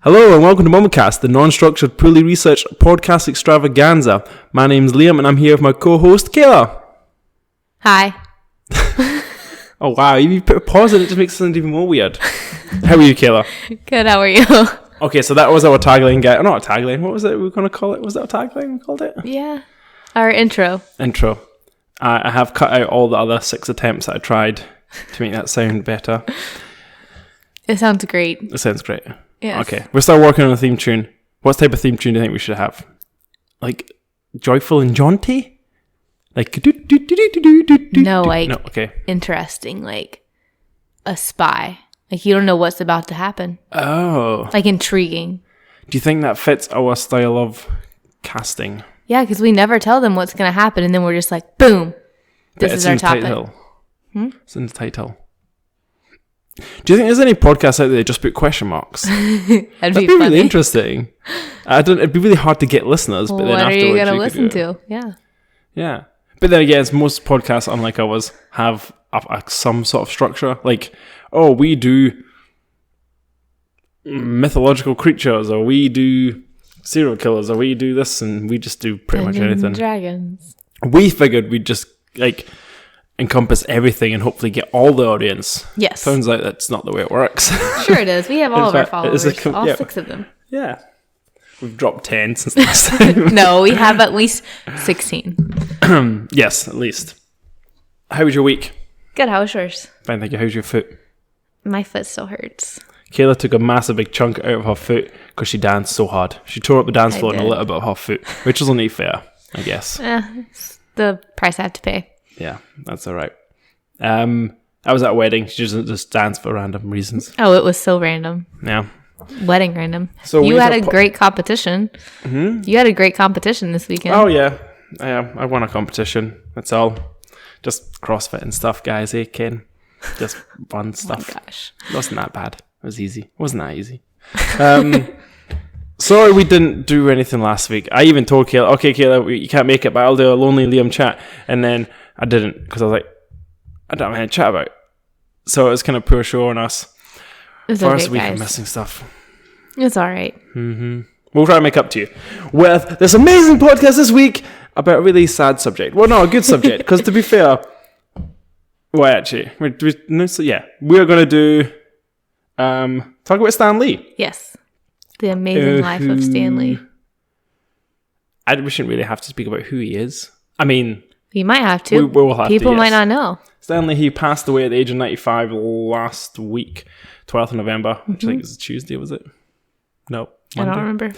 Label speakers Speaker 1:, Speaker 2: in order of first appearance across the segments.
Speaker 1: Hello and welcome to Mumblecast, the non-structured, poorly researched podcast extravaganza. My name's Liam and I'm here with my co-host, Kayla.
Speaker 2: Hi.
Speaker 1: Oh wow, you put a pause and it just makes it sound even more weird. How are you, Kayla?
Speaker 2: Good, how are you?
Speaker 1: Okay, so that was our tagline, guy. Not a tagline, what was it we were going to call it? Was that a tagline we called it?
Speaker 2: Yeah. Our intro.
Speaker 1: I have cut out all the other 6 attempts that I tried to make that sound better.
Speaker 2: It sounds great.
Speaker 1: It sounds great.
Speaker 2: Yes.
Speaker 1: Okay, we're still working on a theme tune. What type of theme tune do you think we should have? Like, joyful and jaunty? Like,
Speaker 2: No, like,
Speaker 1: okay.
Speaker 2: interesting, like a spy. Like, you don't know what's about to happen.
Speaker 1: Oh.
Speaker 2: Like, intriguing.
Speaker 1: Do you think that fits our style of casting?
Speaker 2: Yeah, because we never tell them what's going to happen, and then we're just like, boom, this is our topic.
Speaker 1: It's in the title. Do you think there's any podcasts out there that just put question marks?
Speaker 2: That'd
Speaker 1: be really interesting. It'd be really hard to get listeners, but then
Speaker 2: what
Speaker 1: afterwards
Speaker 2: are you going to listen to? Yeah.
Speaker 1: Yeah. But then again, most podcasts, unlike ours, have some sort of structure. Like, oh, we do mythological creatures, or we do serial killers, or we do this, and we just do pretty much anything.
Speaker 2: Dragons.
Speaker 1: We figured we'd just, like, encompass everything and hopefully get all the audience.
Speaker 2: Yes.
Speaker 1: Turns out that's not the way it works.
Speaker 2: Sure it is. We have all of our followers. All 6 of them.
Speaker 1: Yeah. We've dropped 10 since last time.
Speaker 2: No, we have at least 16.
Speaker 1: Yes, at least. How was your week?
Speaker 2: Good, how was yours?
Speaker 1: Fine, thank you. How's your foot?
Speaker 2: My foot still hurts.
Speaker 1: Kayla took a massive big chunk out of her foot because she danced so hard. She tore up the dance floor and a little bit of her foot, which is only fair, I guess.
Speaker 2: It's the price I have to pay.
Speaker 1: Yeah, that's all right. I was at a wedding. She doesn't just dance for random reasons.
Speaker 2: Oh, it was so random.
Speaker 1: Yeah.
Speaker 2: Wedding random.
Speaker 1: So
Speaker 2: you had a great competition. Mm-hmm. You had a great competition this weekend.
Speaker 1: Oh, yeah. I won a competition. That's all. Just CrossFit and stuff, guys. Eh, Ken? Just fun stuff.
Speaker 2: Oh, my gosh.
Speaker 1: It wasn't that bad. It was easy. It wasn't that easy. Sorry we didn't do anything last week. I even told Kayla, okay, Kayla, you can't make it, but I'll do a Lonely Liam chat. And then I didn't, because I was like, I don't have anything to chat about. So it was kind of poor show on us.
Speaker 2: It's
Speaker 1: First
Speaker 2: okay,
Speaker 1: week
Speaker 2: guys.
Speaker 1: of missing stuff.
Speaker 2: It's all right.
Speaker 1: Mm-hmm. We'll try to make up to you with this amazing podcast this week about a really sad subject. Well, no, a good subject, because to be fair, well, actually, we're going to do talk about Stan Lee.
Speaker 2: Yes. The amazing life of Stan Lee.
Speaker 1: We shouldn't really have to speak about who he is. I mean,
Speaker 2: you might have to.
Speaker 1: We'll have
Speaker 2: People
Speaker 1: to, yes.
Speaker 2: might not know.
Speaker 1: Stan Lee, he passed away at the age of 95 last week, 12th of November, which I think is Tuesday, was it? No. Monday.
Speaker 2: I don't remember.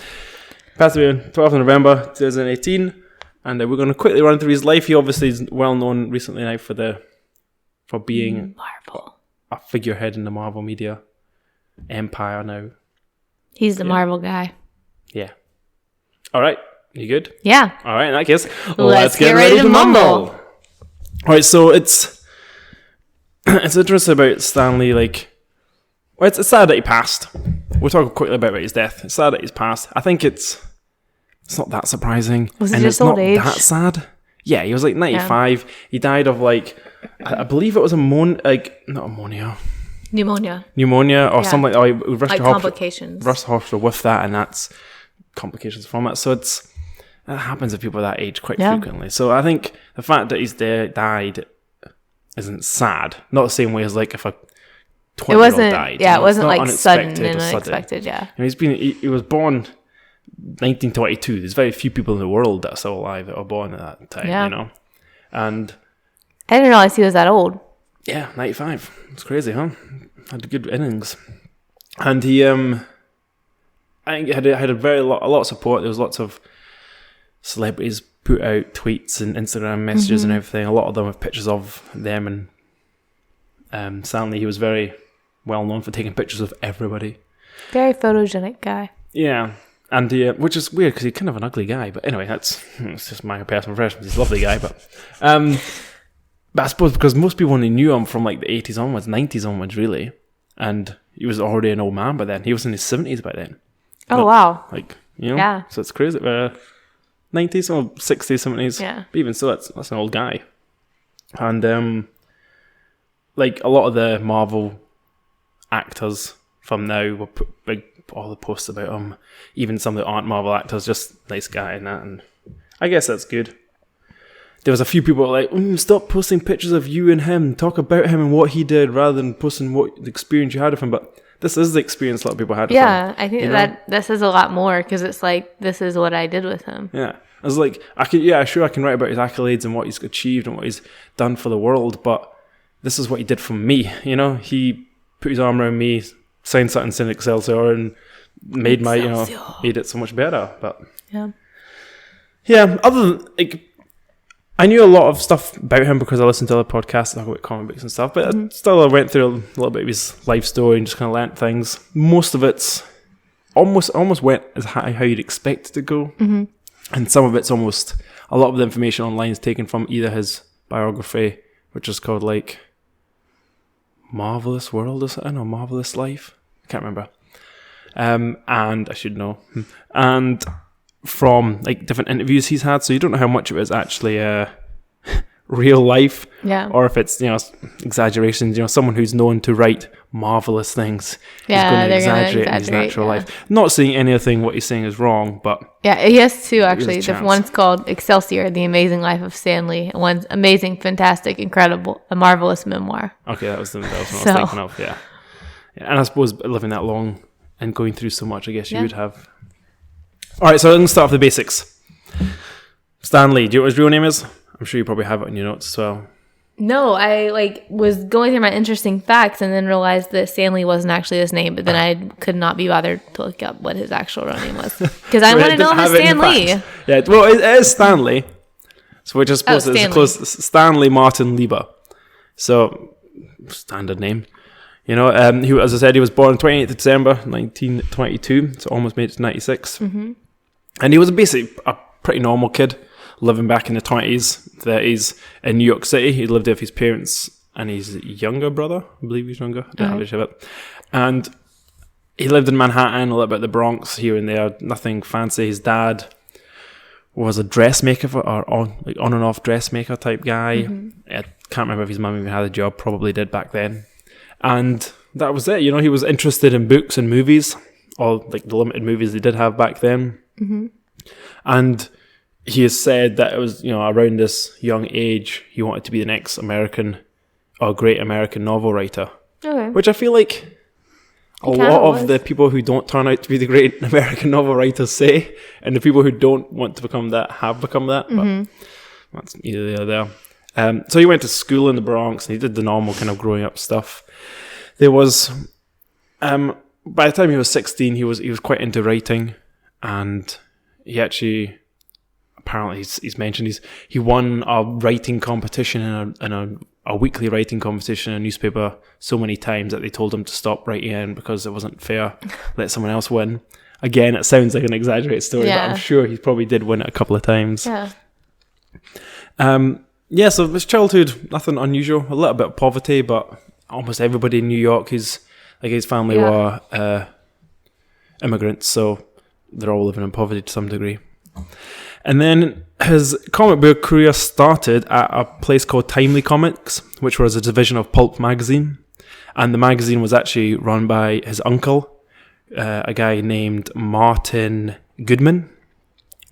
Speaker 1: Passed away on 12th of November 2018, and we're going to quickly run through his life. He obviously is well known recently now for being
Speaker 2: Marvel.
Speaker 1: A figurehead in the Marvel media empire now.
Speaker 2: He's the Marvel guy.
Speaker 1: Yeah. All right. You good?
Speaker 2: Yeah.
Speaker 1: All right. In that case,
Speaker 2: let's get ready to mumble.
Speaker 1: All right. So it's interesting about Stan Lee. Like, well, it's sad that he passed. We'll talk quickly about his death. It's sad that he's passed. I think it's not that surprising.
Speaker 2: Was it
Speaker 1: and
Speaker 2: just
Speaker 1: it's
Speaker 2: old
Speaker 1: not
Speaker 2: age?
Speaker 1: that sad. Yeah, he was like 95. Yeah. He died of like, I believe it was pneumonia or something. Oh, he rushed to
Speaker 2: complications.
Speaker 1: Rushed to hospital with that, and that's complications from it. So that happens to people that age quite frequently. So I think the fact that he's died isn't sad. Not the same way as like if a 20-year-old died.
Speaker 2: Yeah, it wasn't like sudden and unexpected. Yeah,
Speaker 1: and he was born 1922. There's very few people in the world that are still alive that were born at that time.
Speaker 2: Yeah.
Speaker 1: You know, and
Speaker 2: I didn't realize he was that old.
Speaker 1: Yeah, 95. It's crazy, huh? Had a good innings, and he I think he had a lot of support. There was lots of celebrities put out tweets and Instagram messages and everything. A lot of them with pictures of them, and Stan Lee, he was very well known for taking pictures of everybody. Very
Speaker 2: photogenic guy.
Speaker 1: Yeah, and which is weird because he's kind of an ugly guy. But anyway, it's just my personal preference. He's a lovely guy, but I suppose because most people only knew him from like the 80s onwards, 90s onwards, really, and he was already an old man by then. He was in his 70s by then.
Speaker 2: Oh, wow.
Speaker 1: Like, you know? Yeah. So it's crazy. 90s or 60s, 70s.
Speaker 2: Yeah.
Speaker 1: But even so, that's an old guy. And, like, a lot of the Marvel actors from now were big all the posts about him, even some that aren't Marvel actors, just nice guy and that, and I guess that's good. There was a few people like, stop posting pictures of you and him, talk about him and what he did rather than posting what the experience you had with him, but this is the experience a lot of people had with him.
Speaker 2: Yeah, I think that says a lot more, because it's like, this is what I did with him.
Speaker 1: Yeah. I was like, I can write about his accolades and what he's achieved and what he's done for the world, but this is what he did for me, you know? He put his arm around me, signed something in Excelsior, and made made it so much better. But yeah, other than, like, I knew a lot of stuff about him because I listened to other podcasts and talk about comic books and stuff, but I went through a little bit of his life story and just kind of learnt things. Most of it's almost went as how you'd expect it to go. And some of it's almost, a lot of the information online is taken from either his biography, which is called like Marvelous World or something, or Marvelous Life. I can't remember. And I should know. And from like different interviews he's had, so you don't know how much of it is actually real life, or if it's exaggerations. Someone who's known to write marvelous things, he's going to exaggerate in his natural life. Not saying anything what he's saying is wrong, but
Speaker 2: he has two actually. The one's called Excelsior: The Amazing Life of Stan Lee, and one's Amazing, Fantastic, Incredible, A Marvelous Memoir. Okay, that was what I was thinking of. Yeah, and I suppose living that long and going through so much, I guess you would have. All right, so I'm going to start off the basics. Stan Lee, do you know what his real name is? I'm sure you probably have it in your notes as well. No, I was going through my interesting facts and then realized that Stan Lee wasn't actually his name, but then I could not be bothered to look up what his actual real name was. Because I want to know him as Stan Lee.
Speaker 1: Yeah, well, it is Stan Lee. So we're just supposed to close Stanley Martin Lieber. So, standard name. He, as I said, he was born 28th of December 1922, so almost made it to 96. And he was basically a pretty normal kid, living back in the 20s, 30s in New York City. He lived there with his parents and his younger brother. I believe he's younger. I don't have it. And he lived in Manhattan, a little bit of the Bronx, here and there. Nothing fancy. His dad was a dressmaker or on and off dressmaker type guy. I can't remember if his mum even had a job. Probably did back then. And that was it. He was interested in books and movies, or like the limited movies they did have back then. And he has said that it was, around this young age, he wanted to be the next American or great American novel writer. Which I feel like a lot of the people who don't turn out to be the great American novel writers say, and the people who don't want to become that have become that. But that's neither here nor there. So he went to school in the Bronx and he did the normal kind of growing up stuff. There was, by the time he was 16, he was quite into writing, and he actually, apparently he's mentioned he won a writing competition in a weekly writing competition in a newspaper so many times that they told him to stop writing in because it wasn't fair. Let someone else win. Again, it sounds like an exaggerated story, but I'm sure he probably did win it a couple of times. So his childhood, nothing unusual. A little bit of poverty, but almost everybody in New York, his family were immigrants, so they're all living in poverty to some degree. And then his comic book career started at a place called Timely Comics, which was a division of Pulp magazine. And the magazine was actually run by his uncle, a guy named Martin Goodman.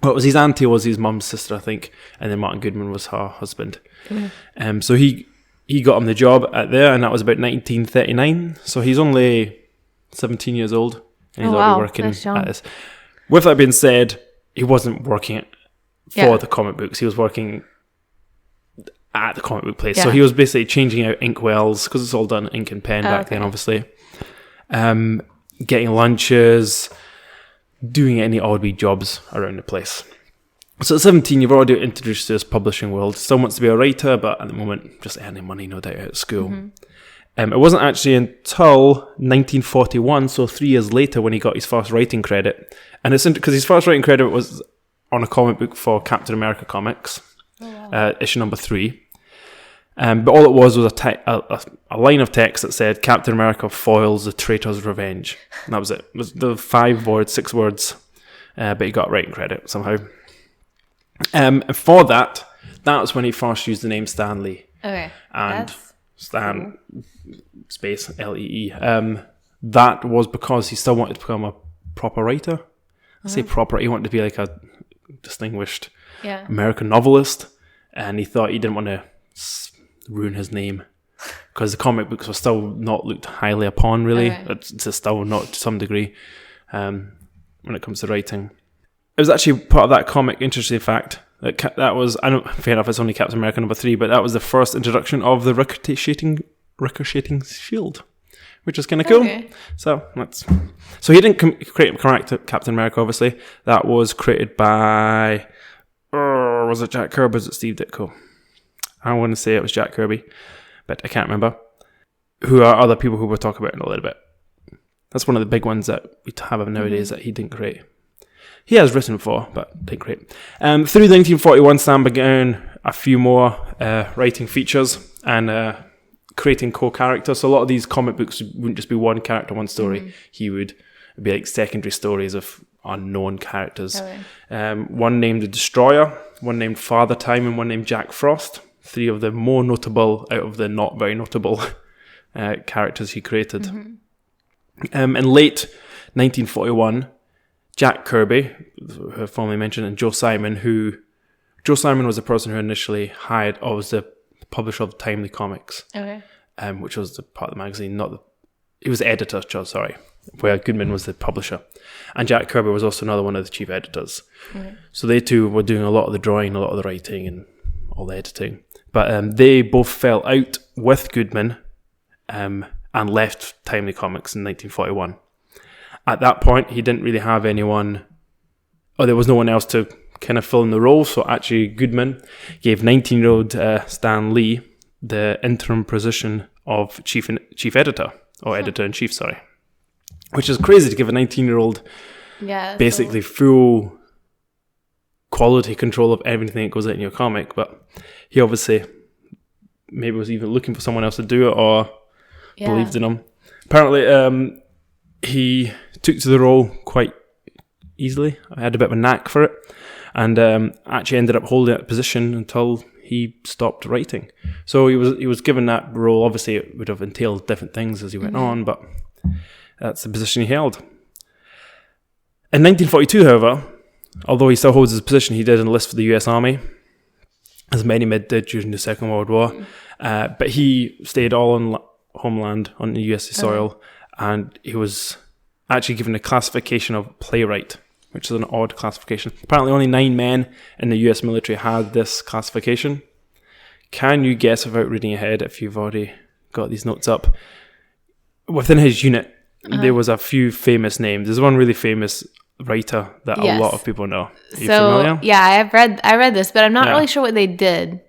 Speaker 1: Well, it was his auntie, was his mum's sister, I think, and then Martin Goodman was her husband. So he got him the job at there, and that was about 1939. So he's only 17 years old, and he's already working at this. With that being said, he wasn't working for the comic books. He was working at the comic book place. So he was basically changing out inkwells, because it's all done ink and pen back then, obviously. Getting lunches, doing any odd wee jobs around the place. So at 17, you've already introduced to this publishing world. Still wants to be a writer, but at the moment, just earning money, no doubt, out of school. It wasn't actually until 1941, so 3 years later, when he got his first writing credit. And it's because his first writing credit was on a comic book for Captain America Comics, issue number 3. But all it was a line of text that said, Captain America foils the traitor's revenge. And that was it. It was the 6 words, but he got writing credit somehow. And for that was when he first used the name Stan Lee. And that's Stan, space, Lee. That was because he still wanted to become a proper writer. I say proper. He wanted to be like a distinguished American novelist, and he thought he didn't want to ruin his name because the comic books were still not looked highly upon. Really, it's still not to some degree when it comes to writing. It was actually part of that comic. Interesting fact that was, I know, fair enough, it's only Captain America #3, but that was the first introduction of the ricocheting shield, which is kind of cool. Okay. So he didn't create Captain America, obviously. That was created by, was it Jack Kirby or was it Steve Ditko? I want to say it was Jack Kirby, but I can't remember. Who are other people who we'll talk about in a little bit. That's one of the big ones that we have nowadays that he didn't create. He has written before, but didn't create. Through 1941, Stan began a few more writing features and creating co-characters. So a lot of these comic books wouldn't just be one character, one story. He would be like secondary stories of unknown characters. One named the Destroyer, one named Father Time, and one named Jack Frost. 3 of the more notable out of the not very notable characters he created. In late 1941, Jack Kirby, who I formerly mentioned, and Joe Simon was the person who initially was the publisher of Timely Comics, which was the part of the magazine, he was the editor, sorry, where Goodman was the publisher. And Jack Kirby was also another one of the chief editors. So they two were doing a lot of the drawing, a lot of the writing, and all the editing. But they both fell out with Goodman and left Timely Comics in 1941. At that point, he didn't really have anyone, or there was no one else to kind of fill in the role. So actually, Goodman gave 19-year-old Stan Lee the interim position of chief editor, or editor-in-chief, sorry. Which is crazy to give a 19-year-old basically full quality control of everything that goes out in your comic. But he obviously maybe was even looking for someone else to do it or believed in him. Apparently, he took to the role quite easily. I had a bit of a knack for it, and actually ended up holding that position until he stopped writing. So he was given that role. Obviously, it would have entailed different things as he went on, but that's the position he held. In 1942, however, although he still holds his position, he did enlist for the US Army, as many men did during the Second World War. But he stayed all on homeland, on the US soil, and he was actually given a classification of playwright, which is an odd classification. Apparently only 9 men in the US military had this classification. Can you guess, without reading ahead, if you've already got these notes up, within his unit, there was a few famous names. There's one really famous writer that a lot of people know. Are you familiar?
Speaker 2: Yeah, I read this, but I'm not really sure what they did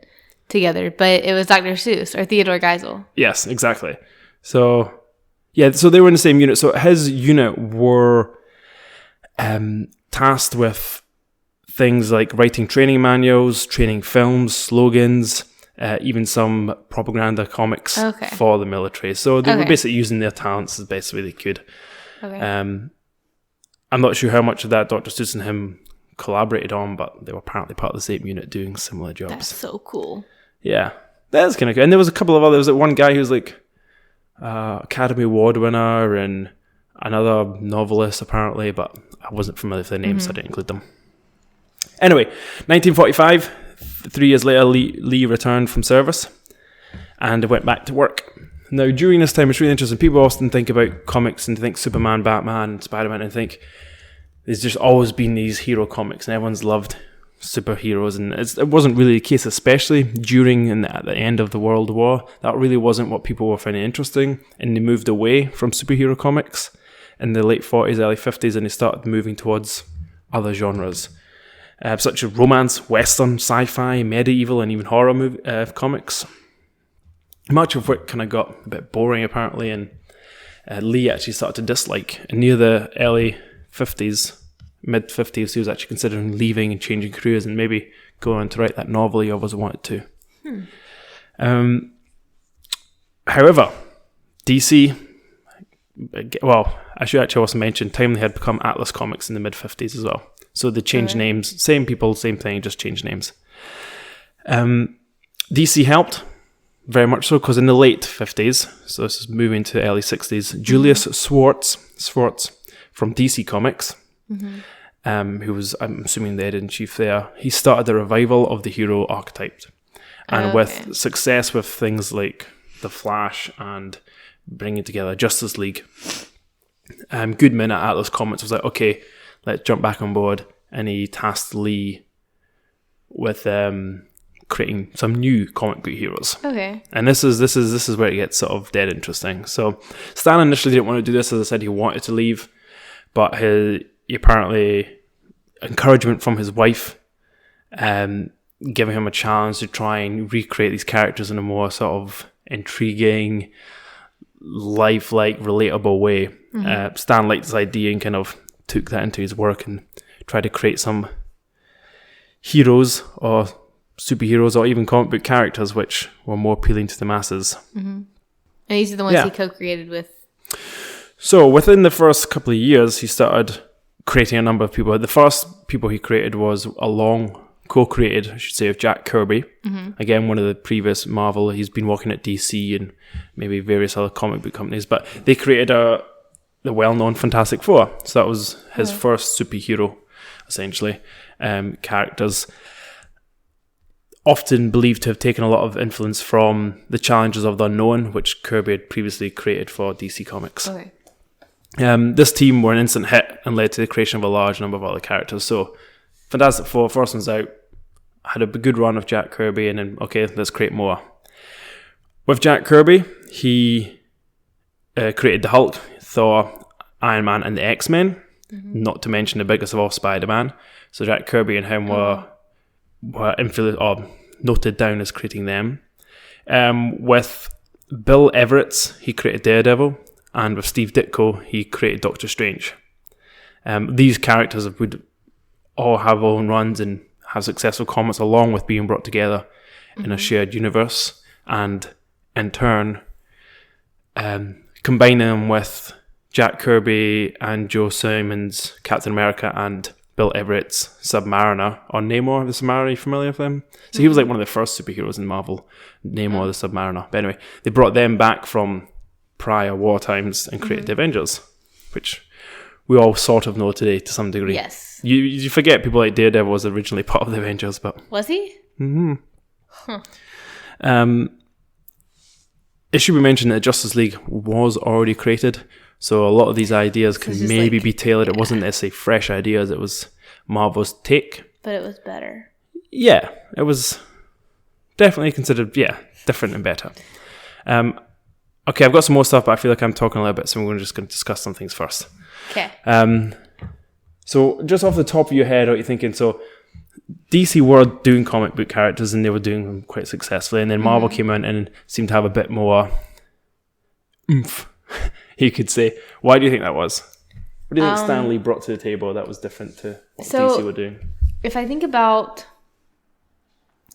Speaker 2: together, but it was Dr. Seuss or Theodore Geisel.
Speaker 1: Yes, exactly. So they were in the same unit. So his unit were tasked with things like writing training manuals, training films, slogans, even some propaganda comics for the military. So they were basically using their talents as best way they could. I'm not sure how much of that Dr. Seuss and him collaborated on, but they were apparently part of the same unit doing similar jobs.
Speaker 2: That's so cool.
Speaker 1: Yeah, that's kind of cool. And there was a couple of others. There was one guy who was like Academy Award winner and another novelist apparently, but I wasn't familiar with their names, so I didn't include them. Anyway, 1945, 3 years later, Lee returned from service and went back to work. Now, during this time, it's really interesting. People often think about comics and think Superman, Batman, Spider-Man, and think there's just always been these hero comics, and everyone's loved superheroes. And it wasn't really the case, especially during and at the end of the World War. That really wasn't what people were finding interesting, and they moved away from superhero comics in the late 40s, early 50s, and they started moving towards other genres, such as romance, western, sci-fi, medieval, and even horror comics. Much of what kind of got a bit boring, apparently, and Lee actually started to dislike. And near the early 50s, mid-50s, he was actually considering leaving and changing careers and maybe going on to write that novel he always wanted to. However, DC, well, I should actually also mention, Timely had become Atlas Comics in the mid-50s as well. So they changed names, same people, same thing, just changed names. DC helped. Very much so, because in the late 50s, so this is moving to early 60s, Julius Schwartz from DC Comics, who was, I'm assuming, the editor-in-chief there. He started the revival of the hero archetype. And with success with things like The Flash and bringing together Justice League, Goodman at Atlas Comics was like, okay, let's jump back on board. And he tasked Lee with creating some new comic book heroes.
Speaker 2: Okay.
Speaker 1: And this is where it gets sort of dead interesting. So Stan initially didn't want to do this. As I said, he wanted to leave, but he apparently encouragement from his wife, giving him a challenge to try and recreate these characters in a more sort of intriguing, lifelike, relatable way. Stan liked this idea and kind of took that into his work and tried to create some heroes or superheroes or even comic book characters which were more appealing to the masses.
Speaker 2: And these are the ones he co-created with.
Speaker 1: So within the first couple of years, he started creating a number of people. The first people he created was co-created, I should say, with Jack Kirby. Again, one of the previous Marvel. He's been working at DC and maybe various other comic book companies, but they created the well-known Fantastic Four. So that was his first superhero, essentially. Characters often believed to have taken a lot of influence from the Challenges of the Unknown, which Kirby had previously created for DC Comics.
Speaker 2: Okay.
Speaker 1: This team were an instant hit and led to the creation of a large number of other characters. So Fantastic Four, first one's out, had a good run of Jack Kirby, and then, okay, let's create more. With Jack Kirby, he created the Hulk, Thor, Iron Man, and the X-Men, not to mention the biggest of all, Spider-Man. So Jack Kirby and him were noted down as creating them. With Bill Everett, he created Daredevil, and with Steve Ditko, he created Doctor Strange. These characters would all have their own runs and have successful comics, along with being brought together in a shared universe, and in turn, combining them with Jack Kirby and Joe Simon's Captain America and Bill Everett's Submariner, or Namor the Submariner. Are you familiar with them? So he was like one of the first superheroes in Marvel, Namor the Submariner. But anyway, they brought them back from prior war times and created the Avengers, which we all sort of know today to some degree.
Speaker 2: Yes.
Speaker 1: You forget people like Daredevil was originally part of the Avengers, but...
Speaker 2: Was he?
Speaker 1: Huh. It should be mentioned that Justice League was already created, so a lot of these ideas can maybe be tailored. It wasn't necessarily fresh ideas, it was Marvel's take.
Speaker 2: But it was better.
Speaker 1: Yeah, it was definitely considered, different and better. Okay, I've got some more stuff, but I feel like I'm talking a little bit, so we're just going to discuss some things first.
Speaker 2: Okay.
Speaker 1: So just off the top of your head, what are you thinking? So DC were doing comic book characters and they were doing them quite successfully, and then Marvel came in and seemed to have a bit more oomph, you could say. Why do you think that was? What do you think Stan Lee brought to the table that was different to what DC were doing?
Speaker 2: If I think about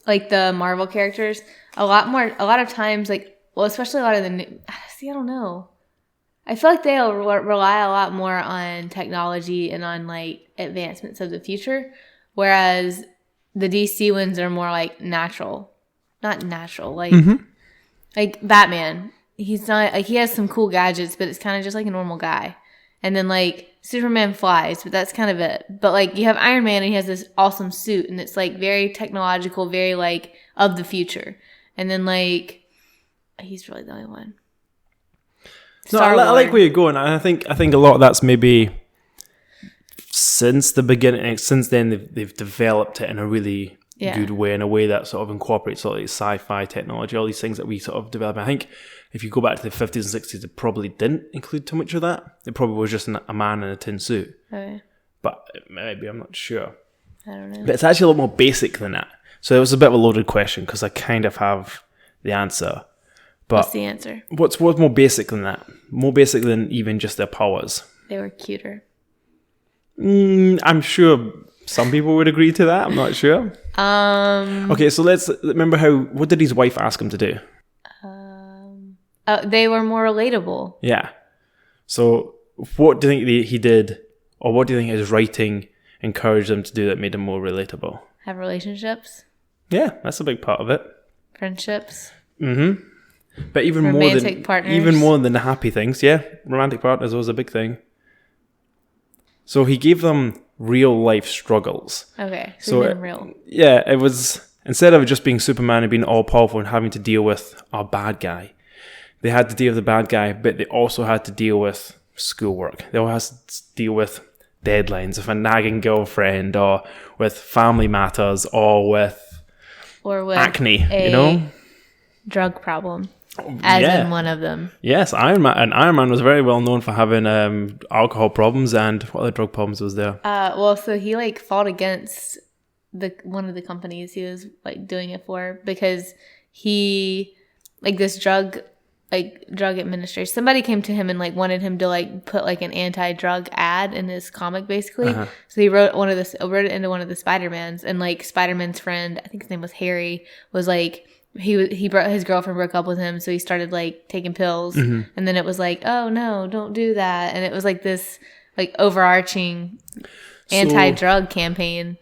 Speaker 2: like the Marvel characters, a lot of times, like, well, especially a lot of I don't know. I feel like they'll rely a lot more on technology and on like advancements of the future, whereas the DC ones are more like not natural, like like Batman. He's not like, he has some cool gadgets, but it's kind of just like a normal guy. And then like Superman flies, but that's kind of it. But like you have Iron Man and he has this awesome suit and it's like very technological, very like of the future. And then like he's really the only one.
Speaker 1: No, I like where you're going. I think a lot of that's maybe since the beginning. Since then, they've developed it in a really good way, in a way that sort of incorporates all these sci-fi technology, all these things that we sort of develop. I think if you go back to the 50s and 60s, it probably didn't include too much of that. It probably was just a man in a tin suit. Okay. But maybe, I'm not sure.
Speaker 2: I don't know.
Speaker 1: But it's actually a lot more basic than that. So it was a bit of a loaded question because I kind of have the answer. But
Speaker 2: what's the answer?
Speaker 1: What's more basic than that? More basic than even just their powers.
Speaker 2: They were cuter.
Speaker 1: I'm sure some people would agree to that. I'm not sure. Okay, so let's remember what did his wife ask him to do?
Speaker 2: They were more relatable.
Speaker 1: Yeah. So what do you think he did, or what do you think his writing encouraged them to do that made them more relatable?
Speaker 2: Have relationships.
Speaker 1: Yeah, that's a big part of it.
Speaker 2: Friendships.
Speaker 1: But even more than the happy things, romantic partners was a big thing. So he gave them real life struggles.
Speaker 2: Okay, so he made them real.
Speaker 1: Yeah, it was, instead of just being Superman and being all powerful and having to deal with a bad guy, they had to deal with the bad guy, but they also had to deal with schoolwork. They all had to deal with deadlines, with a nagging girlfriend, or with family matters, or with acne,
Speaker 2: drug problem, as in one of them.
Speaker 1: Yes, Iron Man was very well known for having alcohol problems, and what other drug problems was there?
Speaker 2: So he like fought against one of the companies he was like doing it for, because he like this drug administrator, somebody came to him and like wanted him to like put like an anti-drug ad in his comic, basically. So he wrote it into one of the Spider-Mans, and like Spider-Man's friend, I think his name was Harry, was like he brought his girlfriend broke up with him, so he started like taking pills, and then it was like, oh no, don't do that, and it was like this like overarching anti-drug campaign.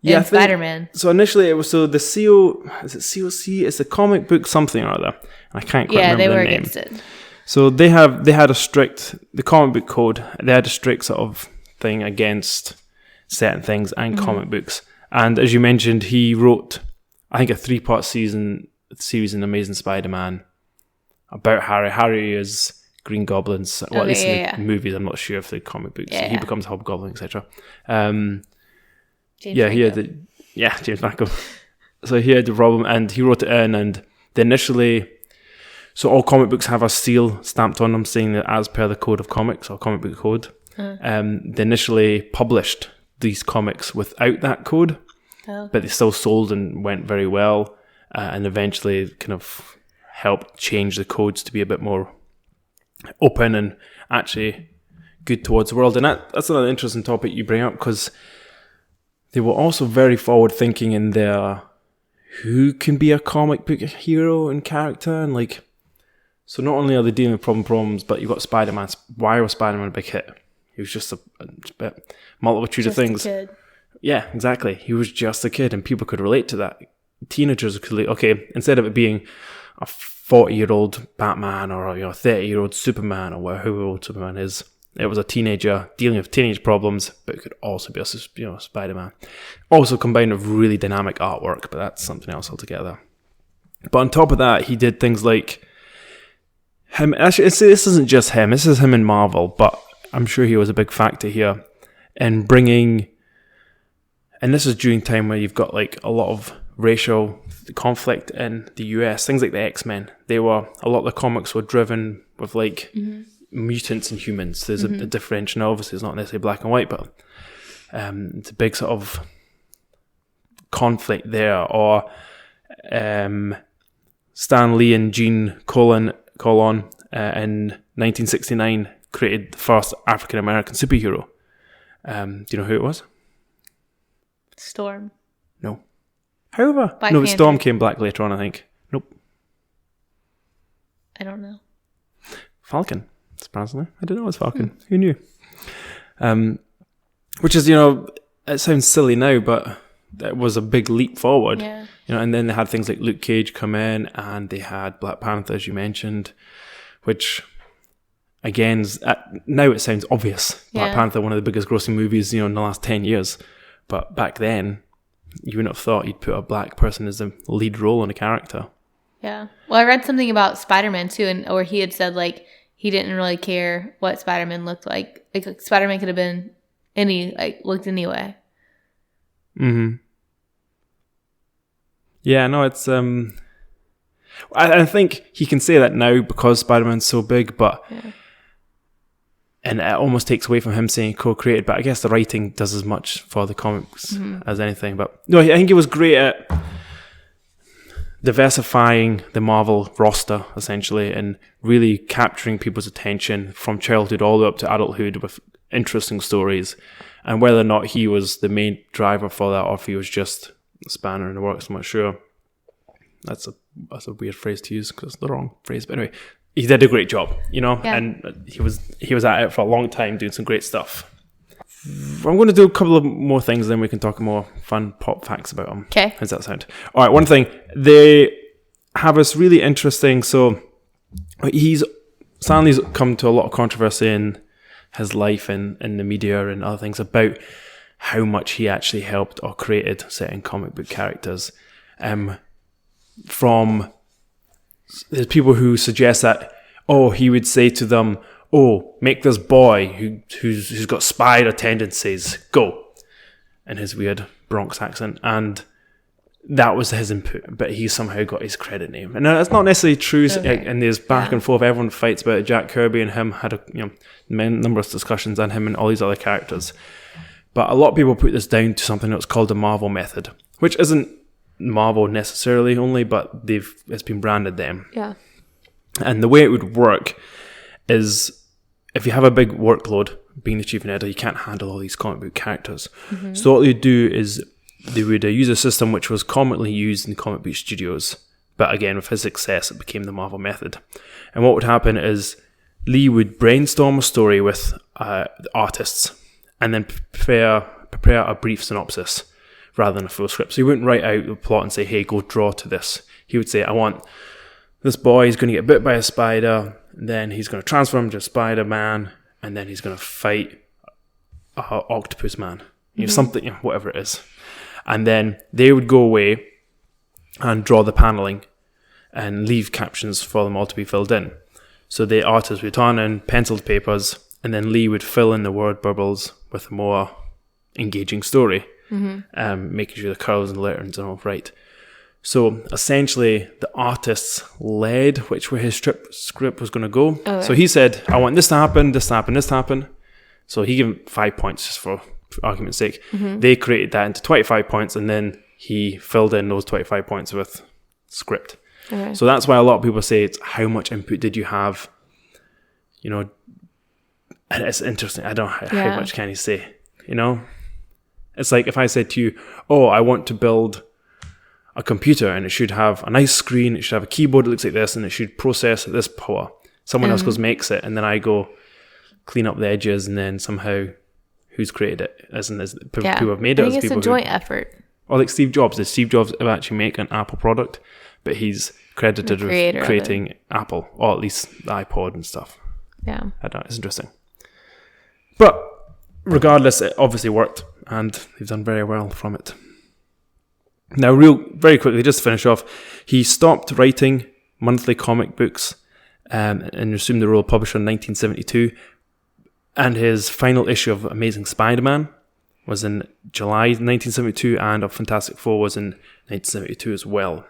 Speaker 2: Yeah, Spider-Man.
Speaker 1: So initially it was the is it COC? It's a comic book something or other. I can't quite remember the name. Yeah, they were against it. So they had the comic book code. They had a strict sort of thing against certain things and comic books. And as you mentioned, he wrote, I think, a 3-part series in Amazing Spider-Man about Harry. Harry is Green Goblin's. Well, at least in the movies. I'm not sure if the comic books. He becomes Hobgoblin, etc. James Franco. So he had the problem, and he wrote it in, and they initially, so all comic books have a seal stamped on them saying that as per the code of comics, or comic book code. They initially published these comics without that code, but they still sold and went very well, and eventually kind of helped change the codes to be a bit more open and actually good towards the world. And that's another interesting topic you bring up, because they were also very forward thinking in their who can be a comic book hero and character, and like, so not only are they dealing with problems, but you've got Spider-Man. Why was Spider-Man a big hit? He was just a multitude of things. A kid. Yeah, exactly. He was just a kid, and people could relate to that. Teenagers could, instead of it being a 40-year-old Batman or a 30-year-old Superman, or whoever old Superman is, it was a teenager dealing with teenage problems, but it could also be a Spider-Man. Also combined with really dynamic artwork, but that's something else altogether. But on top of that, he did things like him. Actually, this isn't just him. This is him in Marvel, but I'm sure he was a big factor here in bringing. And this is during time where you've got like a lot of racial conflict in the US. Things like the X-Men. A lot of the comics were driven with like. Mutants and humans. There's a differential. Obviously, it's not necessarily black and white, but it's a big sort of conflict there. Or Stan Lee and Gene Colan in 1969 created the first African American superhero. Do you know who it was?
Speaker 2: Storm.
Speaker 1: No. However, but Storm came back later on, I think. Nope.
Speaker 2: I don't know.
Speaker 1: Falcon. Surprisingly, I didn't know it was Falcon. Who knew? Which is, it sounds silly now, but that was a big leap forward. Yeah. And then they had things like Luke Cage come in, and they had Black Panther, as you mentioned, which, again, now it sounds obvious. Black Panther, one of the biggest grossing movies, in the last 10 years. But back then, you wouldn't have thought you'd put a black person as the lead role in a character. Yeah.
Speaker 2: Well, I read something about Spider-Man, too, or he had said, like, he didn't really care what Spider-Man looked like. Like Spider-Man could have been looked any way.
Speaker 1: Mm-hmm. Yeah, no, it's I think he can say that now because Spider-Man's so big, but and it almost takes away from him saying co-created. But I guess the writing does as much for the comics as anything. But no, I think he was great at diversifying the Marvel roster, essentially, and really capturing people's attention from childhood all the way up to adulthood with interesting stories. And whether or not he was the main driver for that, or if he was just a spanner in the works, I'm not sure. That's a weird phrase to use because it's the wrong phrase. But anyway, he did a great job, and he was at it for a long time doing some great stuff. I'm going to do a couple of more things, then we can talk more fun pop facts about him.
Speaker 2: Okay.
Speaker 1: How does that sound? All right, one thing. They have this really interesting... So, Stanley's come to a lot of controversy in his life in the media and other things about how much he actually helped or created certain comic book characters. From there's people who suggest that, he would say to them, make this boy who's got spider tendencies, go, in his weird Bronx accent, and that was his input, but he somehow got his credit name. And that's not necessarily true, and there's back and forth, everyone fights about it. Jack Kirby and him had a number of discussions, and him and all these other characters. But a lot of people put this down to something that's called the Marvel method, which isn't Marvel necessarily only, but it's been branded them.
Speaker 2: Yeah.
Speaker 1: And the way it would work is, if you have a big workload, being the chief editor, you can't handle all these comic book characters. Mm-hmm. So what they do is they would use a system which was commonly used in comic book studios, but again, with his success, it became the Marvel method. And what would happen is Lee would brainstorm a story with the artists, and then prepare a brief synopsis rather than a full script. So he wouldn't write out the plot and say, hey, go draw to this. He would say, I want this boy, he's going to get bit by a spider, and then he's going to transform into Spider-Man, and then he's going to fight a octopus man. Something, whatever it is. And then they would go away and draw the paneling and leave captions for them all to be filled in. So the artist would turn in penciled papers, and then Lee would fill in the word bubbles with a more engaging story, making sure the curls and letterings are all right. So essentially, the artists led which way his script was going to go. Okay. So he said, I want this to happen, this to happen, this to happen. So he gave him 5 points just for argument's sake. Mm-hmm. They created that into 25 points, and then he filled in those 25 points with script. Okay. So that's why a lot of people say it's how much input did you have, and it's interesting. I don't know how much can you say, It's like if I said to you, I want to build a computer and it should have a nice screen, it should have a keyboard that looks like this, and it should process at this power. Someone else goes makes it, and then I go clean up the edges, and then somehow who's created it? People have made it.
Speaker 2: I think it's a joint effort.
Speaker 1: Or like Steve Jobs. Did Steve Jobs actually make an Apple product? But he's credited with creating Apple, or at least the iPod and stuff.
Speaker 2: Yeah.
Speaker 1: I don't know. It's interesting. But regardless, it obviously worked, and they've done very well from it. Now, very quickly, just to finish off, he stopped writing monthly comic books and assumed the role of publisher in 1972. And his final issue of Amazing Spider-Man was in July 1972, and of Fantastic Four was in 1972 as well.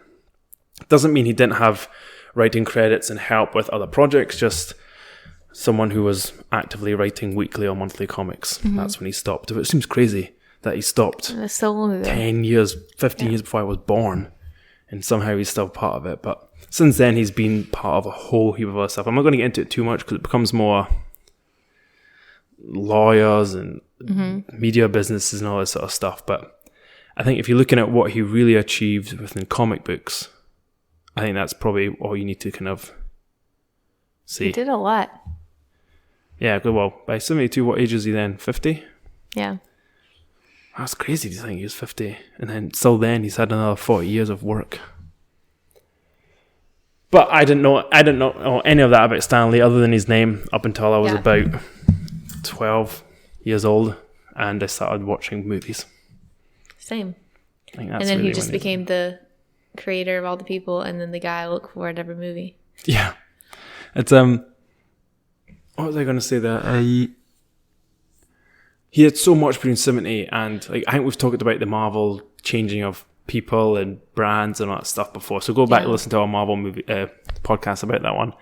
Speaker 1: Doesn't mean he didn't have writing credits and help with other projects, just someone who was actively writing weekly or monthly comics. Mm-hmm. That's when he stopped. It seems crazy that he stopped
Speaker 2: so long ago.
Speaker 1: 10 years, 15 years before I was born, and somehow he's still part of it. But since then, he's been part of a whole heap of other stuff. I'm not going to get into it too much because it becomes more lawyers and media businesses and all this sort of stuff. But I think if you're looking at what he really achieved within comic books, I think that's probably all you need to kind of see.
Speaker 2: He did a lot.
Speaker 1: Yeah, good. Well, by 72, what age is he then? 50?
Speaker 2: Yeah.
Speaker 1: That's crazy to think he was 50. And then still then he's had another 40 years of work. But I didn't know any of that about Stan Lee other than his name up until I was about 12 years old, and I started watching movies.
Speaker 2: Same.
Speaker 1: I think that's
Speaker 2: and then
Speaker 1: really
Speaker 2: he just became the creator of all the people, and then the guy I look for at every movie.
Speaker 1: Yeah. It's what was I going to say there? He had so much between 70 and I think we've talked about the Marvel changing of people and brands and all that stuff before. So go back and listen to our Marvel movie podcast about that one.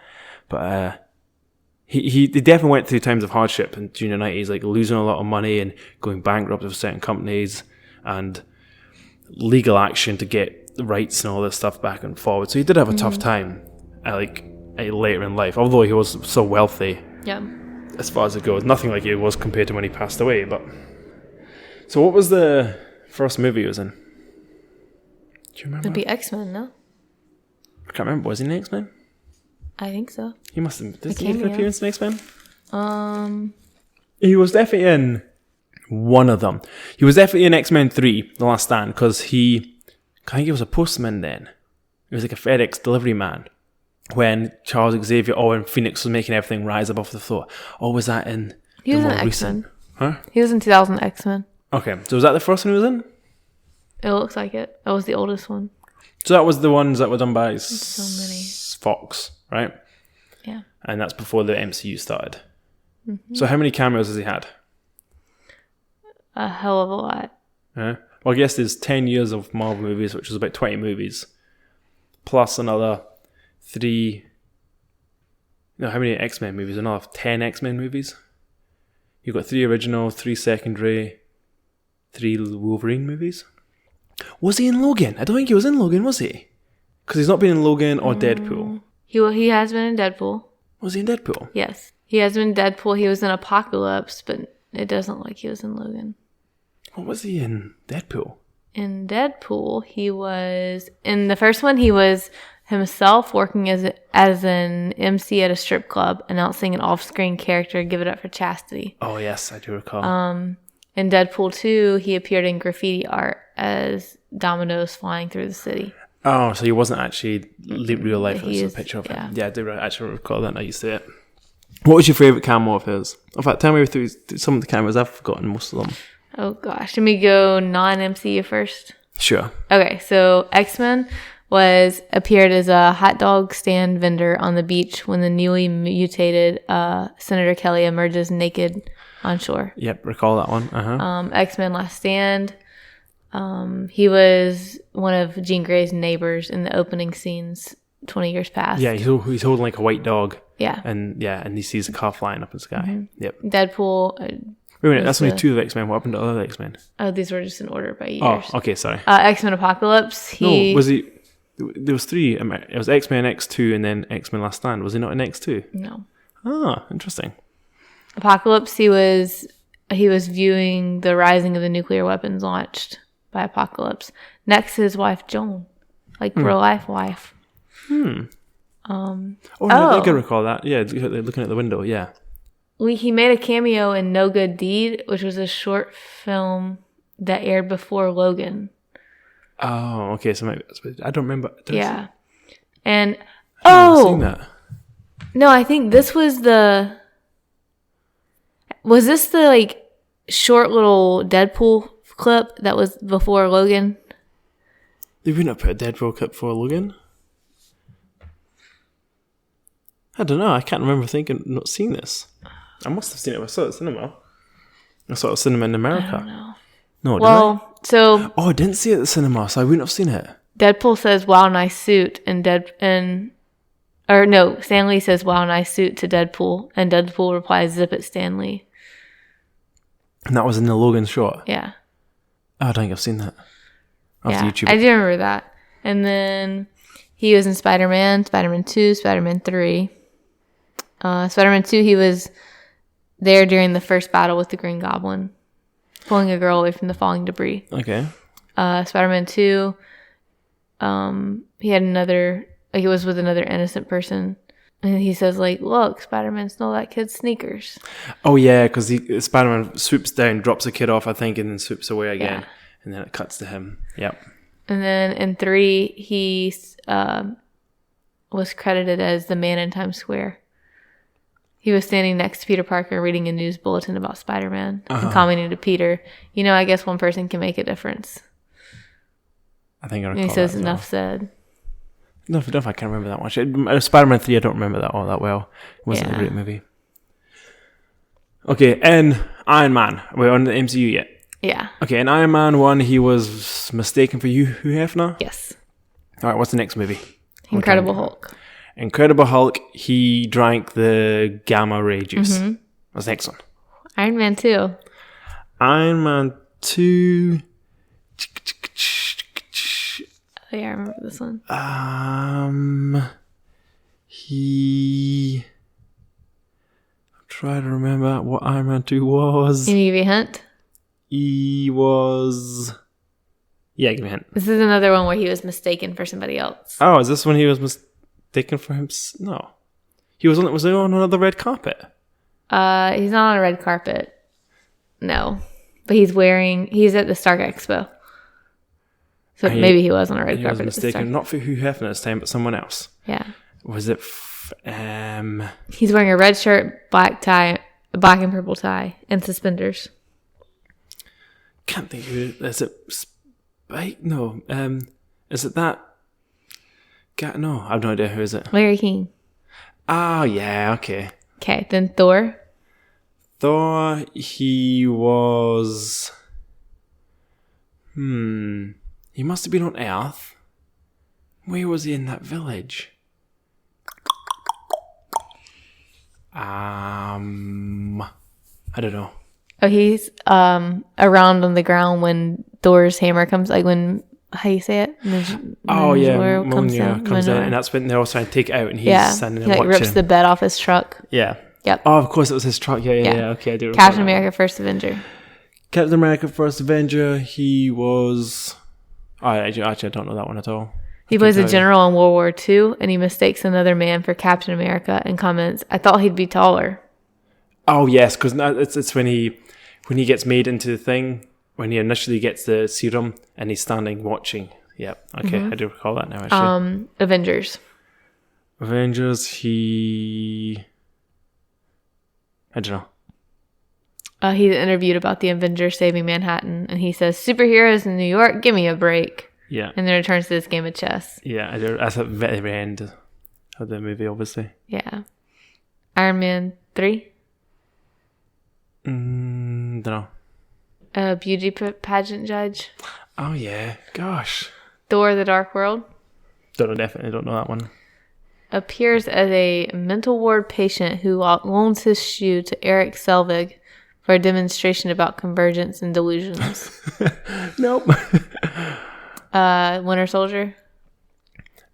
Speaker 1: But he definitely went through times of hardship in the 90s, like losing a lot of money and going bankrupt with certain companies and legal action to get the rights and all this stuff back and forward. So he did have a tough time later in life, although he was so wealthy.
Speaker 2: Yeah.
Speaker 1: As far as it goes, nothing like it was compared to when he passed away. But so, what was the first movie he was in? Do you remember?
Speaker 2: It'd be X-Men, no?
Speaker 1: I can't remember. Was he in X-Men?
Speaker 2: I think so.
Speaker 1: He must have. Did he make an appearance in X-Men?
Speaker 2: He
Speaker 1: was definitely in one of them. He was definitely in X-Men 3, The Last Stand, because I think he was a postman then. He was like a FedEx delivery man. When Charles Xavier, when Phoenix was making everything rise above the floor. Or was that in...
Speaker 2: He was in X-Men. Huh? He was in 2000 X-Men.
Speaker 1: Okay, so was that the first one he was in?
Speaker 2: It looks like it. That was the oldest one.
Speaker 1: So that was the ones that were done by Fox, right?
Speaker 2: Yeah.
Speaker 1: And that's before the MCU started. Mm-hmm. So how many cameos has he had?
Speaker 2: A hell of a lot.
Speaker 1: Yeah. Well, I guess there's 10 years of Marvel movies, which is about 20 movies, plus another 3... No, how many X-Men movies? Another 10 X-Men movies? You've got 3 original, 3 secondary, 3 Wolverine movies. Was he in Logan? I don't think he was in Logan, was he? Because he's not been in Logan or Deadpool.
Speaker 2: He has been in Deadpool.
Speaker 1: Was he in Deadpool?
Speaker 2: Yes. He has been in Deadpool. He was in Apocalypse, but it doesn't look like he was in Logan.
Speaker 1: What was he in Deadpool?
Speaker 2: In Deadpool, he was... In the first one, he was himself working as an MC at a strip club, announcing an off-screen character, Give It Up for Chastity.
Speaker 1: Oh, yes, I do recall.
Speaker 2: In Deadpool 2, he appeared in graffiti art as dominoes flying through the city.
Speaker 1: Oh, so he wasn't actually real life. It was a picture of him. Yeah, I do actually recall that. I used to see it. What was your favourite cameo of his? In fact, tell me through some of the cameos. I've forgotten most of them.
Speaker 2: Oh, gosh. Let me go non-MCU first.
Speaker 1: Sure.
Speaker 2: Okay, so X-Men appeared as a hot dog stand vendor on the beach when the newly mutated Senator Kelly emerges naked on shore.
Speaker 1: Yep, recall that one.
Speaker 2: X-Men Last Stand. He was one of Jean Grey's neighbors in the opening scenes 20 years past.
Speaker 1: Yeah, he's holding like a white dog.
Speaker 2: Yeah.
Speaker 1: And he sees a car flying up in the sky. Mm-hmm. Yep.
Speaker 2: Deadpool.
Speaker 1: Wait a minute, that's only 2 of X-Men. What happened to other X-Men?
Speaker 2: Oh, these were just in order by years.
Speaker 1: Oh, okay, sorry.
Speaker 2: X-Men Apocalypse.
Speaker 1: No, was he... There was 3. It was X-Men X2 and then X-Men Last Stand. Was he not in X2?
Speaker 2: No.
Speaker 1: Ah, interesting.
Speaker 2: Apocalypse, he was viewing the rising of the nuclear weapons launched by Apocalypse next to his wife Joan, like real life wife.
Speaker 1: I can recall that. Yeah, looking at the window. Yeah.
Speaker 2: He made a cameo in No Good Deed, which was a short film that aired before Logan.
Speaker 1: Oh, okay. So maybe I don't remember.
Speaker 2: Yeah, and
Speaker 1: seen that.
Speaker 2: No, I think this was the. Was this the like short little Deadpool clip that was before Logan?
Speaker 1: They wouldn't have put a Deadpool clip before Logan. I don't know. I can't remember not seeing this. I must have seen it. I saw it at cinema. I saw it at cinema in America.
Speaker 2: I don't know.
Speaker 1: No,
Speaker 2: well, so...
Speaker 1: Oh, I didn't see it at the cinema, so I wouldn't have seen it.
Speaker 2: Deadpool says, wow, nice suit, Stanley says, wow, nice suit to Deadpool, and Deadpool replies, zip it, Stanley.
Speaker 1: And that was in the Logan shot?
Speaker 2: Yeah.
Speaker 1: Oh, I don't think I've seen that. YouTube.
Speaker 2: I do remember that. And then he was in Spider-Man, Spider-Man 2, Spider-Man 3. Spider-Man 2, he was there during the first battle with the Green Goblin, pulling a girl away from the falling debris.
Speaker 1: Okay.
Speaker 2: Spider-Man 2, he was with another innocent person. And he says, like, look, Spider-Man stole that kid's sneakers.
Speaker 1: Oh, yeah, because Spider-Man swoops down, drops a kid off, I think, and then swoops away again. Yeah. And then it cuts to him. Yep. And
Speaker 2: then in 3, he was credited as the man in Times Square. He was standing next to Peter Parker reading a news bulletin about Spider-Man and commenting to Peter, I guess one person can make a difference.
Speaker 1: I think I recall.
Speaker 2: And he says, enough said.
Speaker 1: No, I can't remember that much. Spider-Man 3, I don't remember that all that well. It wasn't a great movie. Okay, and Iron Man. We're on the MCU yet?
Speaker 2: Yeah.
Speaker 1: Okay, in Iron Man 1, he was mistaken for Hugh Hefner?
Speaker 2: Yes.
Speaker 1: All right, what's the next movie?
Speaker 2: Incredible Hulk.
Speaker 1: Incredible Hulk, he drank the gamma ray juice. Mm-hmm. What's the next one?
Speaker 2: Iron Man 2.
Speaker 1: Iron Man 2...
Speaker 2: Oh, yeah, I remember this one.
Speaker 1: I'm trying to remember what Iron Man 2 was.
Speaker 2: Can you give me a hint?
Speaker 1: He was... Yeah, give me a hint.
Speaker 2: This is another one where he was mistaken for somebody else.
Speaker 1: Oh, is this when he was mistaken for him? No. Was he on another red carpet?
Speaker 2: He's not on a red carpet. No. But he's at the Stark Expo. So maybe he was on a red carpet.
Speaker 1: He was mistaken, not for Hugh Hefner this time, but someone else.
Speaker 2: Yeah.
Speaker 1: Was it...
Speaker 2: He's wearing a red shirt, black tie, a black and purple tie, and suspenders.
Speaker 1: Can't think who. Is it Spike? No. Is it that? No, I have no idea. Who is it?
Speaker 2: Larry King.
Speaker 1: Oh, yeah, okay.
Speaker 2: Okay, then Thor.
Speaker 1: Thor, he was... He must have been on Earth. Where was he in that village? I don't know.
Speaker 2: Oh, he's around on the ground when Thor's hammer comes, like when... How you say it?
Speaker 1: Mjolnir comes in, and that's when they're all trying to take it out, and he's standing there watching.
Speaker 2: He rips the bed off his truck.
Speaker 1: Yeah.
Speaker 2: Yep.
Speaker 1: Oh, of course it was his truck. Yeah. Okay, I do.
Speaker 2: Captain America: First Avenger.
Speaker 1: Captain America: First Avenger. He was. I don't know that one at all.
Speaker 2: He plays a general in World War II, and he mistakes another man for Captain America and comments, "I thought he'd be taller."
Speaker 1: Oh yes, because it's when he gets made into the thing. When he initially gets the serum and he's standing watching. Yep. Okay, I do recall that now, actually.
Speaker 2: Avengers,
Speaker 1: I don't know.
Speaker 2: He's interviewed about the Avengers saving Manhattan, and he says, "Superheroes in New York, give me a break."
Speaker 1: Yeah.
Speaker 2: And then returns to this game of chess.
Speaker 1: Yeah, I do. That's at the very end of the movie, obviously.
Speaker 2: Yeah. Iron Man 3?
Speaker 1: Don't know.
Speaker 2: A beauty pageant judge.
Speaker 1: Oh, yeah. Gosh.
Speaker 2: Thor: The Dark World.
Speaker 1: Definitely don't know that one.
Speaker 2: Appears as a mental ward patient who loans his shoe to Eric Selvig for a demonstration about convergence and delusions.
Speaker 1: Nope.
Speaker 2: Winter Soldier.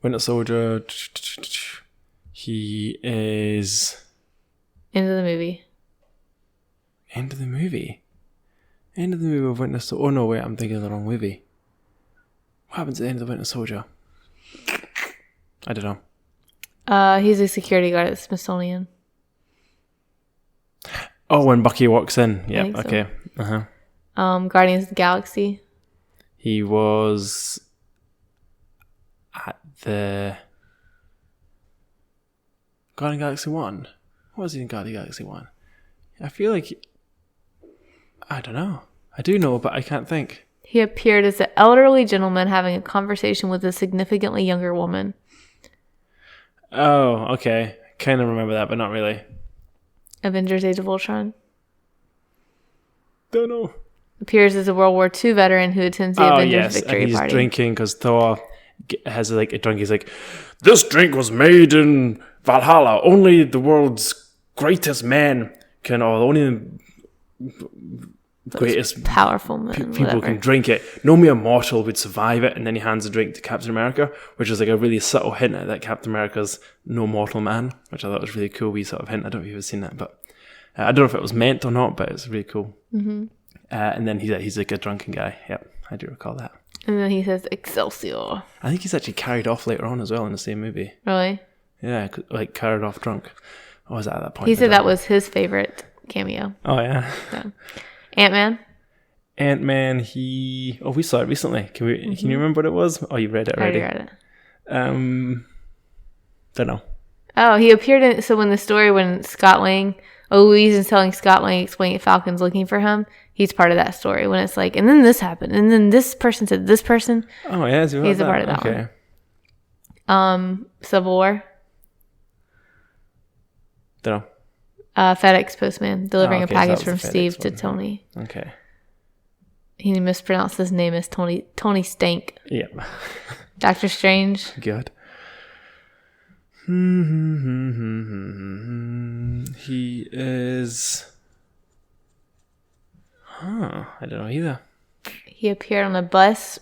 Speaker 1: Winter Soldier. He is...
Speaker 2: End of the movie.
Speaker 1: End of the movie of Winter Soldier. Oh, no, wait, I'm thinking of the wrong movie. What happens at the end of the Winter Soldier? I don't know.
Speaker 2: He's a security guard at the Smithsonian.
Speaker 1: Oh, when Bucky walks in. Yeah, okay.
Speaker 2: So. Guardians of the Galaxy.
Speaker 1: He was at the Guardian Galaxy 1. What was he in Guardian Galaxy 1? I feel like... I don't know. I do know, but I can't think.
Speaker 2: He appeared as an elderly gentleman having a conversation with a significantly younger woman.
Speaker 1: Oh, okay. Kind of remember that, but not really.
Speaker 2: Avengers: Age of Ultron.
Speaker 1: Don't know.
Speaker 2: Appears as a World War II veteran who attends the Avengers victory
Speaker 1: and he's
Speaker 2: party.
Speaker 1: Drinking because Thor has like a drink. He's like, "This drink was made in Valhalla. Only the world's greatest man can, or only the greatest
Speaker 2: powerful men,
Speaker 1: people can drink it. No mere mortal would survive it." And then he hands the drink to Captain America, which is like a really subtle hint at that Captain America's no mortal man, which I thought was really cool. Wee sort of hint. I don't know if you've ever seen that, but I don't know if it was meant or not, but it's really cool.
Speaker 2: Mm-hmm.
Speaker 1: And then he's like a drunken guy. Yep, I do recall that.
Speaker 2: And then he says Excelsior.
Speaker 1: I think he's actually carried off later on as well in the same movie.
Speaker 2: Really?
Speaker 1: Yeah, like carried off drunk. Or was that at that point?
Speaker 2: He said that was his favorite cameo.
Speaker 1: Oh, yeah.
Speaker 2: So. Ant-Man?
Speaker 1: Ant-Man, we saw it recently. Can you remember what it was? Oh, you read it already.
Speaker 2: I already read
Speaker 1: it. Don't know.
Speaker 2: Oh, he appeared in... So when the story when Scott Lang... Louise is telling Scott Lang explaining Falcon's looking for him. He's part of that story when it's like, and then this happened, and then this person said this person.
Speaker 1: Oh yeah,
Speaker 2: he's a part of that one. Civil War.
Speaker 1: Don't know.
Speaker 2: FedEx postman delivering a package from Steve to
Speaker 1: one.
Speaker 2: Tony.
Speaker 1: Okay.
Speaker 2: He mispronounced his name as Tony Stank.
Speaker 1: Yeah.
Speaker 2: Doctor Strange.
Speaker 1: Good. He is... I don't know either.
Speaker 2: He appeared on a bus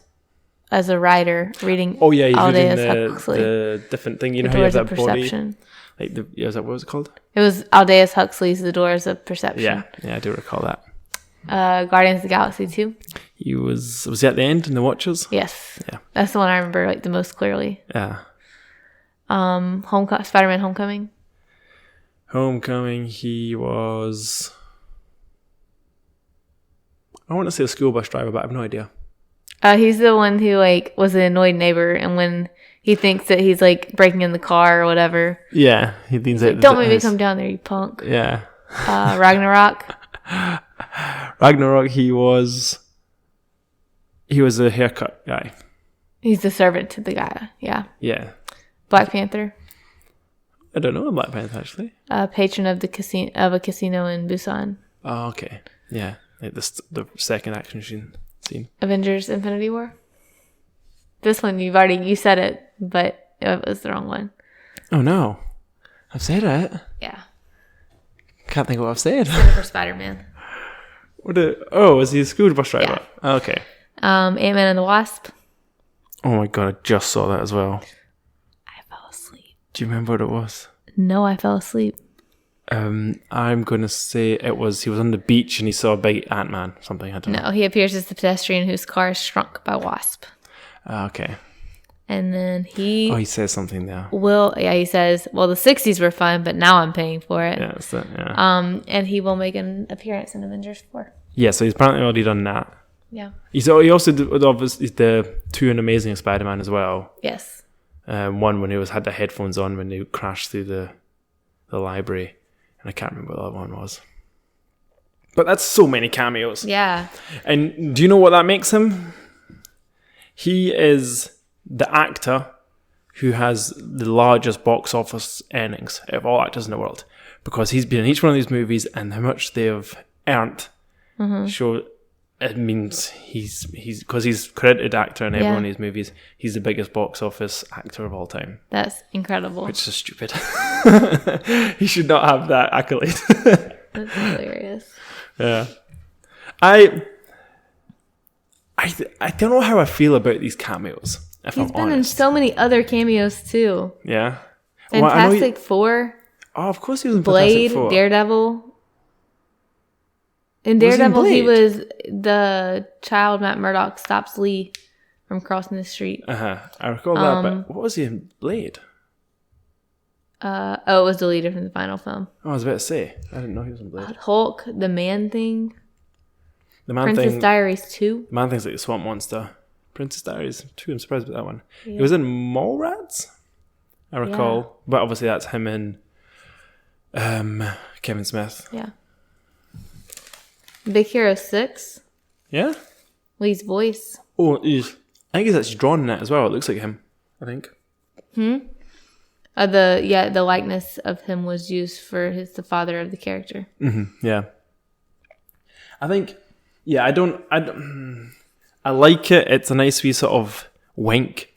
Speaker 2: as a writer reading
Speaker 1: he's reading
Speaker 2: Huxley.
Speaker 1: The different thing. You know how you have that
Speaker 2: Perception.
Speaker 1: Body? Is that what was it called?
Speaker 2: It was Aldous Huxley's The Doors of Perception.
Speaker 1: Yeah, I do recall that.
Speaker 2: Guardians of the Galaxy 2.
Speaker 1: He was he at the end in the Watchers?
Speaker 2: Yes.
Speaker 1: Yeah.
Speaker 2: That's the one I remember like the most clearly.
Speaker 1: Yeah.
Speaker 2: Spider-Man Homecoming.
Speaker 1: Homecoming, he was... I want to say a school bus driver, but I have no idea.
Speaker 2: He's the one who like was an annoyed neighbor, and when he thinks that he's like breaking in the car or whatever.
Speaker 1: Yeah, he leans out.
Speaker 2: Like, don't make me come down there, you punk.
Speaker 1: Yeah.
Speaker 2: Ragnarok.
Speaker 1: Ragnarok, he was a haircut guy.
Speaker 2: He's the servant to the guy. Yeah.
Speaker 1: Yeah.
Speaker 2: Black Panther.
Speaker 1: I don't know Black Panther actually.
Speaker 2: Patron of a casino in Busan.
Speaker 1: Oh, okay. Yeah, like the second action scene.
Speaker 2: Avengers: Infinity War. This one you said it, but it was the wrong one.
Speaker 1: Oh no, I've said it.
Speaker 2: Yeah.
Speaker 1: Can't think of what I've said.
Speaker 2: For Spider-Man.
Speaker 1: Is he a school bus driver? Yeah. Okay.
Speaker 2: Ant-Man and the Wasp.
Speaker 1: Oh my god, I just saw that as well.
Speaker 2: I fell asleep.
Speaker 1: Do you remember what it was?
Speaker 2: No, I fell asleep.
Speaker 1: I'm going to say he was on the beach and he saw a big Ant-Man, something, I don't know.
Speaker 2: No, he appears as the pedestrian whose car is shrunk by Wasp.
Speaker 1: Okay.
Speaker 2: And then he
Speaker 1: says something there.
Speaker 2: He says, well, the 60s were fun, but now I'm paying for it.
Speaker 1: Yeah, that's it, yeah.
Speaker 2: And he will make an appearance in Avengers 4.
Speaker 1: Yeah, so he's apparently already done that.
Speaker 2: Yeah.
Speaker 1: He also did obviously the 2 and Amazing Spider-Man as well.
Speaker 2: Yes.
Speaker 1: One when he had the headphones on when they crashed through the library. And I can't remember what the other one was. But that's so many cameos.
Speaker 2: Yeah.
Speaker 1: And do you know what that makes him? He is the actor who has the largest box office earnings of all actors in the world. Because he's been in each one of these movies and how much they've earned. So it means he's because he's credited actor in every one of these movies. He's the biggest box office actor of all time.
Speaker 2: That's incredible.
Speaker 1: Which is stupid. He should not have that accolade.
Speaker 2: That's hilarious.
Speaker 1: Yeah, I don't know how I feel about these cameos. He's been
Speaker 2: in so many other cameos too.
Speaker 1: Yeah,
Speaker 2: Fantastic Four.
Speaker 1: Oh, of course he was in
Speaker 2: Blade,
Speaker 1: Fantastic Four.
Speaker 2: Daredevil. In Daredevil, he was the child Matt Murdock stops Lee from crossing the street.
Speaker 1: I recall that, but what was he in Blade?
Speaker 2: It was deleted from the final film.
Speaker 1: Oh, I was about to say. I didn't know he was in Blade.
Speaker 2: Hulk, The Man Thing.
Speaker 1: The Man
Speaker 2: Princess
Speaker 1: Thing,
Speaker 2: Diaries 2.
Speaker 1: The Man Thing's like the Swamp Monster. Princess Diaries 2, I'm surprised about that one. Yeah. He was in Mallrats, I recall. Yeah. But obviously that's him and Kevin Smith.
Speaker 2: Yeah. Big Hero 6.
Speaker 1: Yeah?
Speaker 2: Lee's voice.
Speaker 1: Oh, I think he's actually drawn in that as well. It looks like him, I think.
Speaker 2: The likeness of him was used for the father of the character.
Speaker 1: Mm-hmm, yeah. I think, I like it. It's a nice wee sort of wink,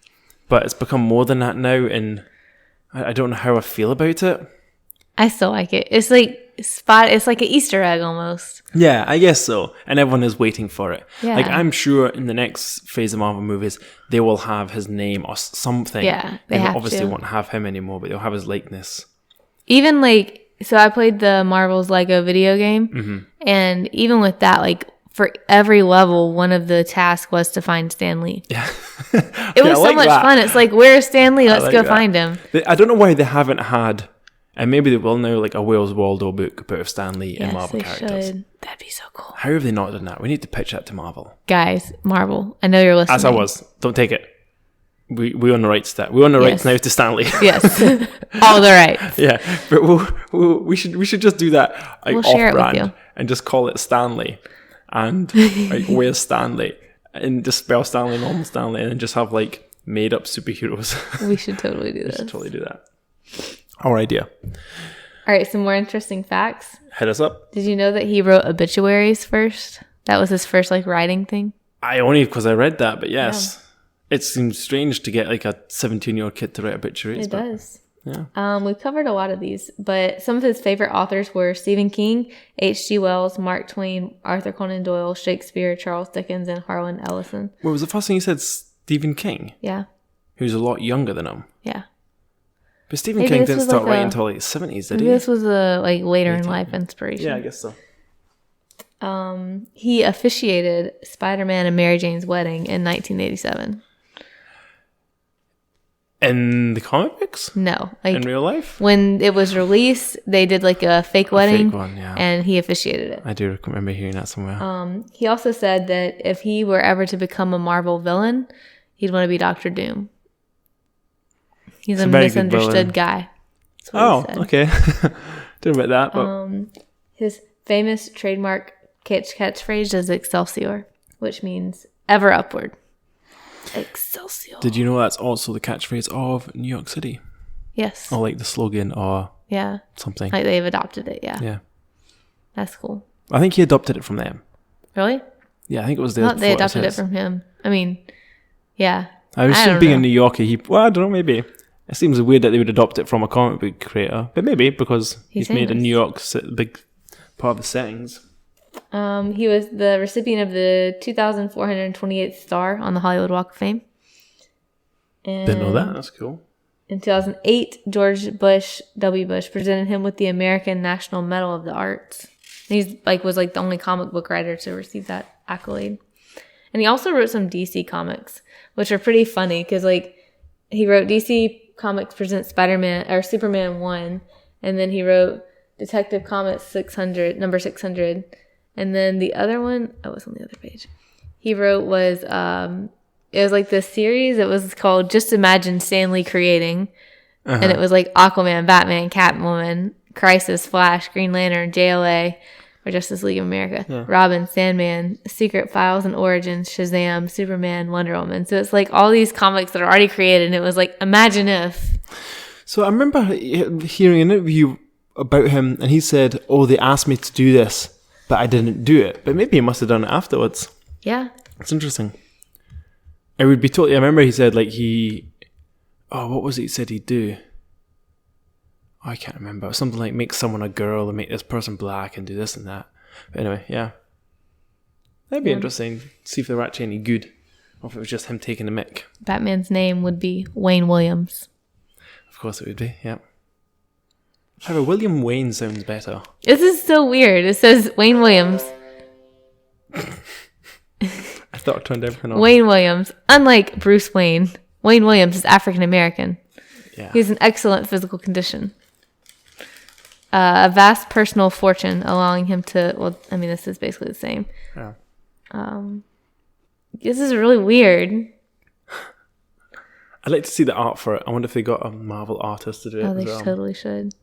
Speaker 1: but it's become more than that now, and I don't know how I feel about it.
Speaker 2: I still like it. It's like it's like an Easter egg almost.
Speaker 1: Yeah, I guess so. And everyone is waiting for it.
Speaker 2: Yeah.
Speaker 1: Like, I'm sure in the next phase of Marvel movies, they will have his name or something.
Speaker 2: Yeah, they
Speaker 1: obviously won't have him anymore, but they'll have his likeness.
Speaker 2: Even so I played the Marvel's Lego video game, and even with that, for every level, one of the tasks was to find Stan Lee.
Speaker 1: Yeah.
Speaker 2: It was so much fun. It's like, where's Stan Lee? Let's go find him.
Speaker 1: I don't know why they haven't had, and maybe they will now, like a Wales Waldo book about Stan Lee and Marvel characters.
Speaker 2: Should. That'd be so cool.
Speaker 1: How have they not done that? We need to pitch that to Marvel.
Speaker 2: Guys, Marvel, I know you're listening.
Speaker 1: As I was. Don't take it. We own the rights to that. We own the rights now to Stan Lee.
Speaker 2: Yes. All the rights.
Speaker 1: Yeah. But we should just do that
Speaker 2: we'll share
Speaker 1: off-brand
Speaker 2: it with you.
Speaker 1: And just call it Stanley. And where's Stanley? And just spell Stanley, normal Stanley, and then just have made up superheroes.
Speaker 2: We should totally do this.
Speaker 1: We should totally do that. Our idea.
Speaker 2: All right, some more interesting facts.
Speaker 1: Hit us up.
Speaker 2: Did you know that he wrote obituaries first? That was his first writing thing?
Speaker 1: Because I read that, but yes. Yeah. It seems strange to get a 17-year-old kid to write obituaries.
Speaker 2: It does.
Speaker 1: Yeah.
Speaker 2: We've covered a lot of these, but some of his favorite authors were Stephen King, H.G. Wells, Mark Twain, Arthur Conan Doyle, Shakespeare, Charles Dickens, and Harlan Ellison.
Speaker 1: What was the first thing you said? Stephen King?
Speaker 2: Yeah.
Speaker 1: Who's a lot younger than him.
Speaker 2: Yeah.
Speaker 1: But Stephen King didn't start writing until his 70s, did he?
Speaker 2: This was a later in life inspiration.
Speaker 1: Yeah, I guess so.
Speaker 2: He officiated Spider-Man and Mary Jane's wedding in 1987.
Speaker 1: In the comic books?
Speaker 2: No.
Speaker 1: In real life?
Speaker 2: When it was released, they did a fake wedding.
Speaker 1: A fake one, yeah.
Speaker 2: And he officiated it.
Speaker 1: I do remember hearing that somewhere.
Speaker 2: He also said that if he were ever to become a Marvel villain, he'd want to be Dr. Doom. He's a misunderstood guy.
Speaker 1: Oh, okay. Didn't know about that. But
Speaker 2: His famous trademark catchphrase is Excelsior, which means ever upward. Excelsior.
Speaker 1: Did you know that's also the catchphrase of New York City?
Speaker 2: Yes.
Speaker 1: Or like the slogan or something.
Speaker 2: Like they've adopted it, yeah.
Speaker 1: Yeah.
Speaker 2: That's cool.
Speaker 1: I think he adopted it from them.
Speaker 2: Really?
Speaker 1: Yeah, I think it was
Speaker 2: I thought they adopted it from him. I mean, yeah.
Speaker 1: I was being a New Yorker, I don't know, maybe. It seems weird that they would adopt it from a comic book creator. But maybe because he's made a New York big part of the settings.
Speaker 2: He was the recipient of the 2,428th star on the Hollywood Walk of Fame. And
Speaker 1: didn't know that. That's cool.
Speaker 2: In 2008, George W. Bush presented him with the American National Medal of the Arts. He's was the only comic book writer to receive that accolade. And he also wrote some DC comics, which are pretty funny because he wrote DC Comics Presents Spider-Man or Superman 1, and then he wrote Detective Comics 600, number 600, and then the other one, it's on the other page. He wrote was it was this series. It was called Just Imagine Stan Lee Creating, and it was Aquaman, Batman, Catwoman, Crisis, Flash, Green Lantern, JLA, or Justice League of America, Robin, Sandman, Secret Files and Origins, Shazam, Superman, Wonder Woman. So it's all these comics that are already created, and it was imagine if.
Speaker 1: So I remember hearing an interview about him, and he said, they asked me to do this, but I didn't do it. But maybe he must have done it afterwards.
Speaker 2: Yeah.
Speaker 1: It's interesting. I would be totally... I remember he said, what was it he said he'd do? I can't remember. Something like make someone a girl and make this person black and do this and that. But anyway, yeah. That'd be interesting. See if they were actually any good. Or if it was just him taking the mick.
Speaker 2: Batman's name would be Wayne Williams.
Speaker 1: Of course it would be, yeah. However, William Wayne sounds better.
Speaker 2: This is so weird. It says Wayne Williams.
Speaker 1: I thought I turned everything off.
Speaker 2: Wayne Williams. Unlike Bruce Wayne, Wayne Williams is African American.
Speaker 1: Yeah.
Speaker 2: He has an excellent physical condition. A vast personal fortune, allowing him to... this is basically the same.
Speaker 1: Yeah.
Speaker 2: This is really weird.
Speaker 1: I'd like to see the art for it. I wonder if they got a Marvel artist to do it.
Speaker 2: Oh, they totally should.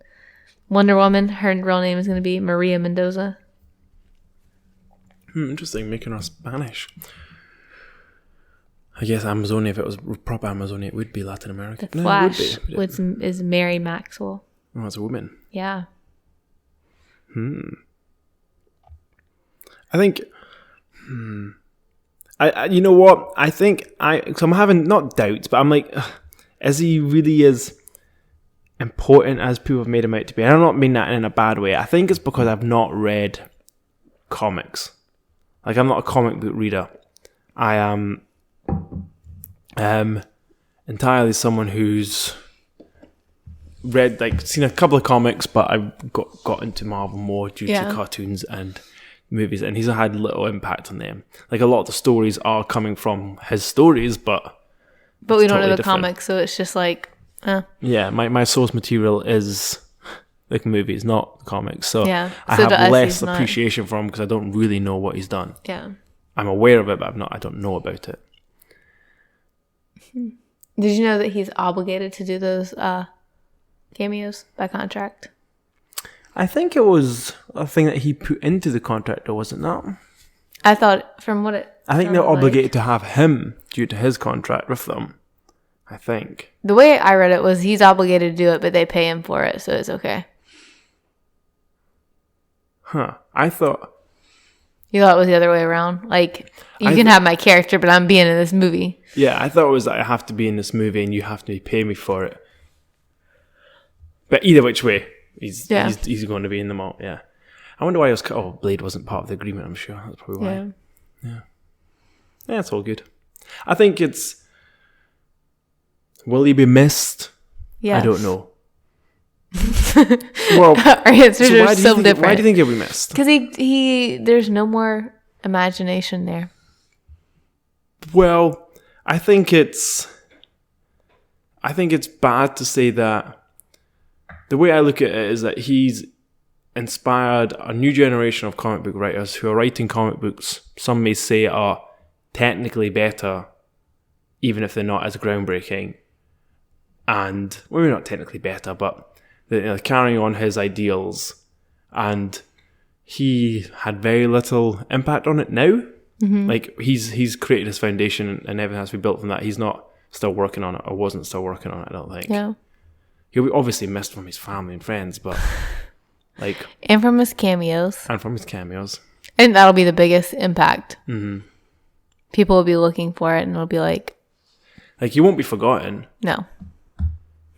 Speaker 2: Wonder Woman, her real name is going to be Maria Mendoza.
Speaker 1: Interesting, making her Spanish. I guess Amazonia, if it was proper Amazonia, it would be Latin America.
Speaker 2: The Flash is Mary Maxwell.
Speaker 1: Oh, it's a woman.
Speaker 2: Yeah.
Speaker 1: I think... I you know what? I think so I'm having, not doubts, but I'm is he really as important as people have made him out to be? And I don't mean that in a bad way. I think it's because I've not read comics. I'm not a comic book reader. I am entirely someone who's read, seen a couple of comics, but I got into Marvel more due to cartoons and movies, and he's had little impact on them. A lot of the stories are coming from his stories, but
Speaker 2: we don't know the comics, so it's just
Speaker 1: yeah, my source material is movies, not comics, so
Speaker 2: I
Speaker 1: have less appreciation for him because I don't really know what he's done. I'm aware of it, but I don't know about it.
Speaker 2: Did you know that he's obligated to do those cameos by contract?
Speaker 1: I think it was a thing that he put into the contract, or wasn't that?
Speaker 2: I thought from what it...
Speaker 1: I think they're obligated to have him due to his contract with them. I think.
Speaker 2: The way I read it was he's obligated to do it, but they pay him for it, so it's okay.
Speaker 1: Huh. I thought...
Speaker 2: You thought it was the other way around? You can have my character, but I'm being in this movie.
Speaker 1: Yeah, I thought it was I have to be in this movie and you have to pay me for it. But either which way, he's going to be in them all, yeah. I wonder why it was... Blade wasn't part of the agreement, I'm sure. That's probably why. Yeah, it's all good. I think it's... Will he be missed?
Speaker 2: Yes.
Speaker 1: I don't know. Well,
Speaker 2: our answers are so different.
Speaker 1: Why do you think he'll be missed?
Speaker 2: Because he there's no more imagination there.
Speaker 1: Well, I think it's bad to say that. The way I look at it is that he's inspired a new generation of comic book writers who are writing comic books. Some may say are technically better, even if they're not as groundbreaking. And maybe not technically better, but they're carrying on his ideals and he had very little impact on it now. Like he's created his foundation and everything has to be built from that. He's not still working on it or wasn't still working on it, I don't think.
Speaker 2: Yeah.
Speaker 1: He'll be obviously missed from his family and friends, but like...
Speaker 2: And from his cameos.
Speaker 1: And from his cameos.
Speaker 2: I think that'll be the biggest impact. People will be looking for it and it'll be like...
Speaker 1: Like, he won't be forgotten.
Speaker 2: No.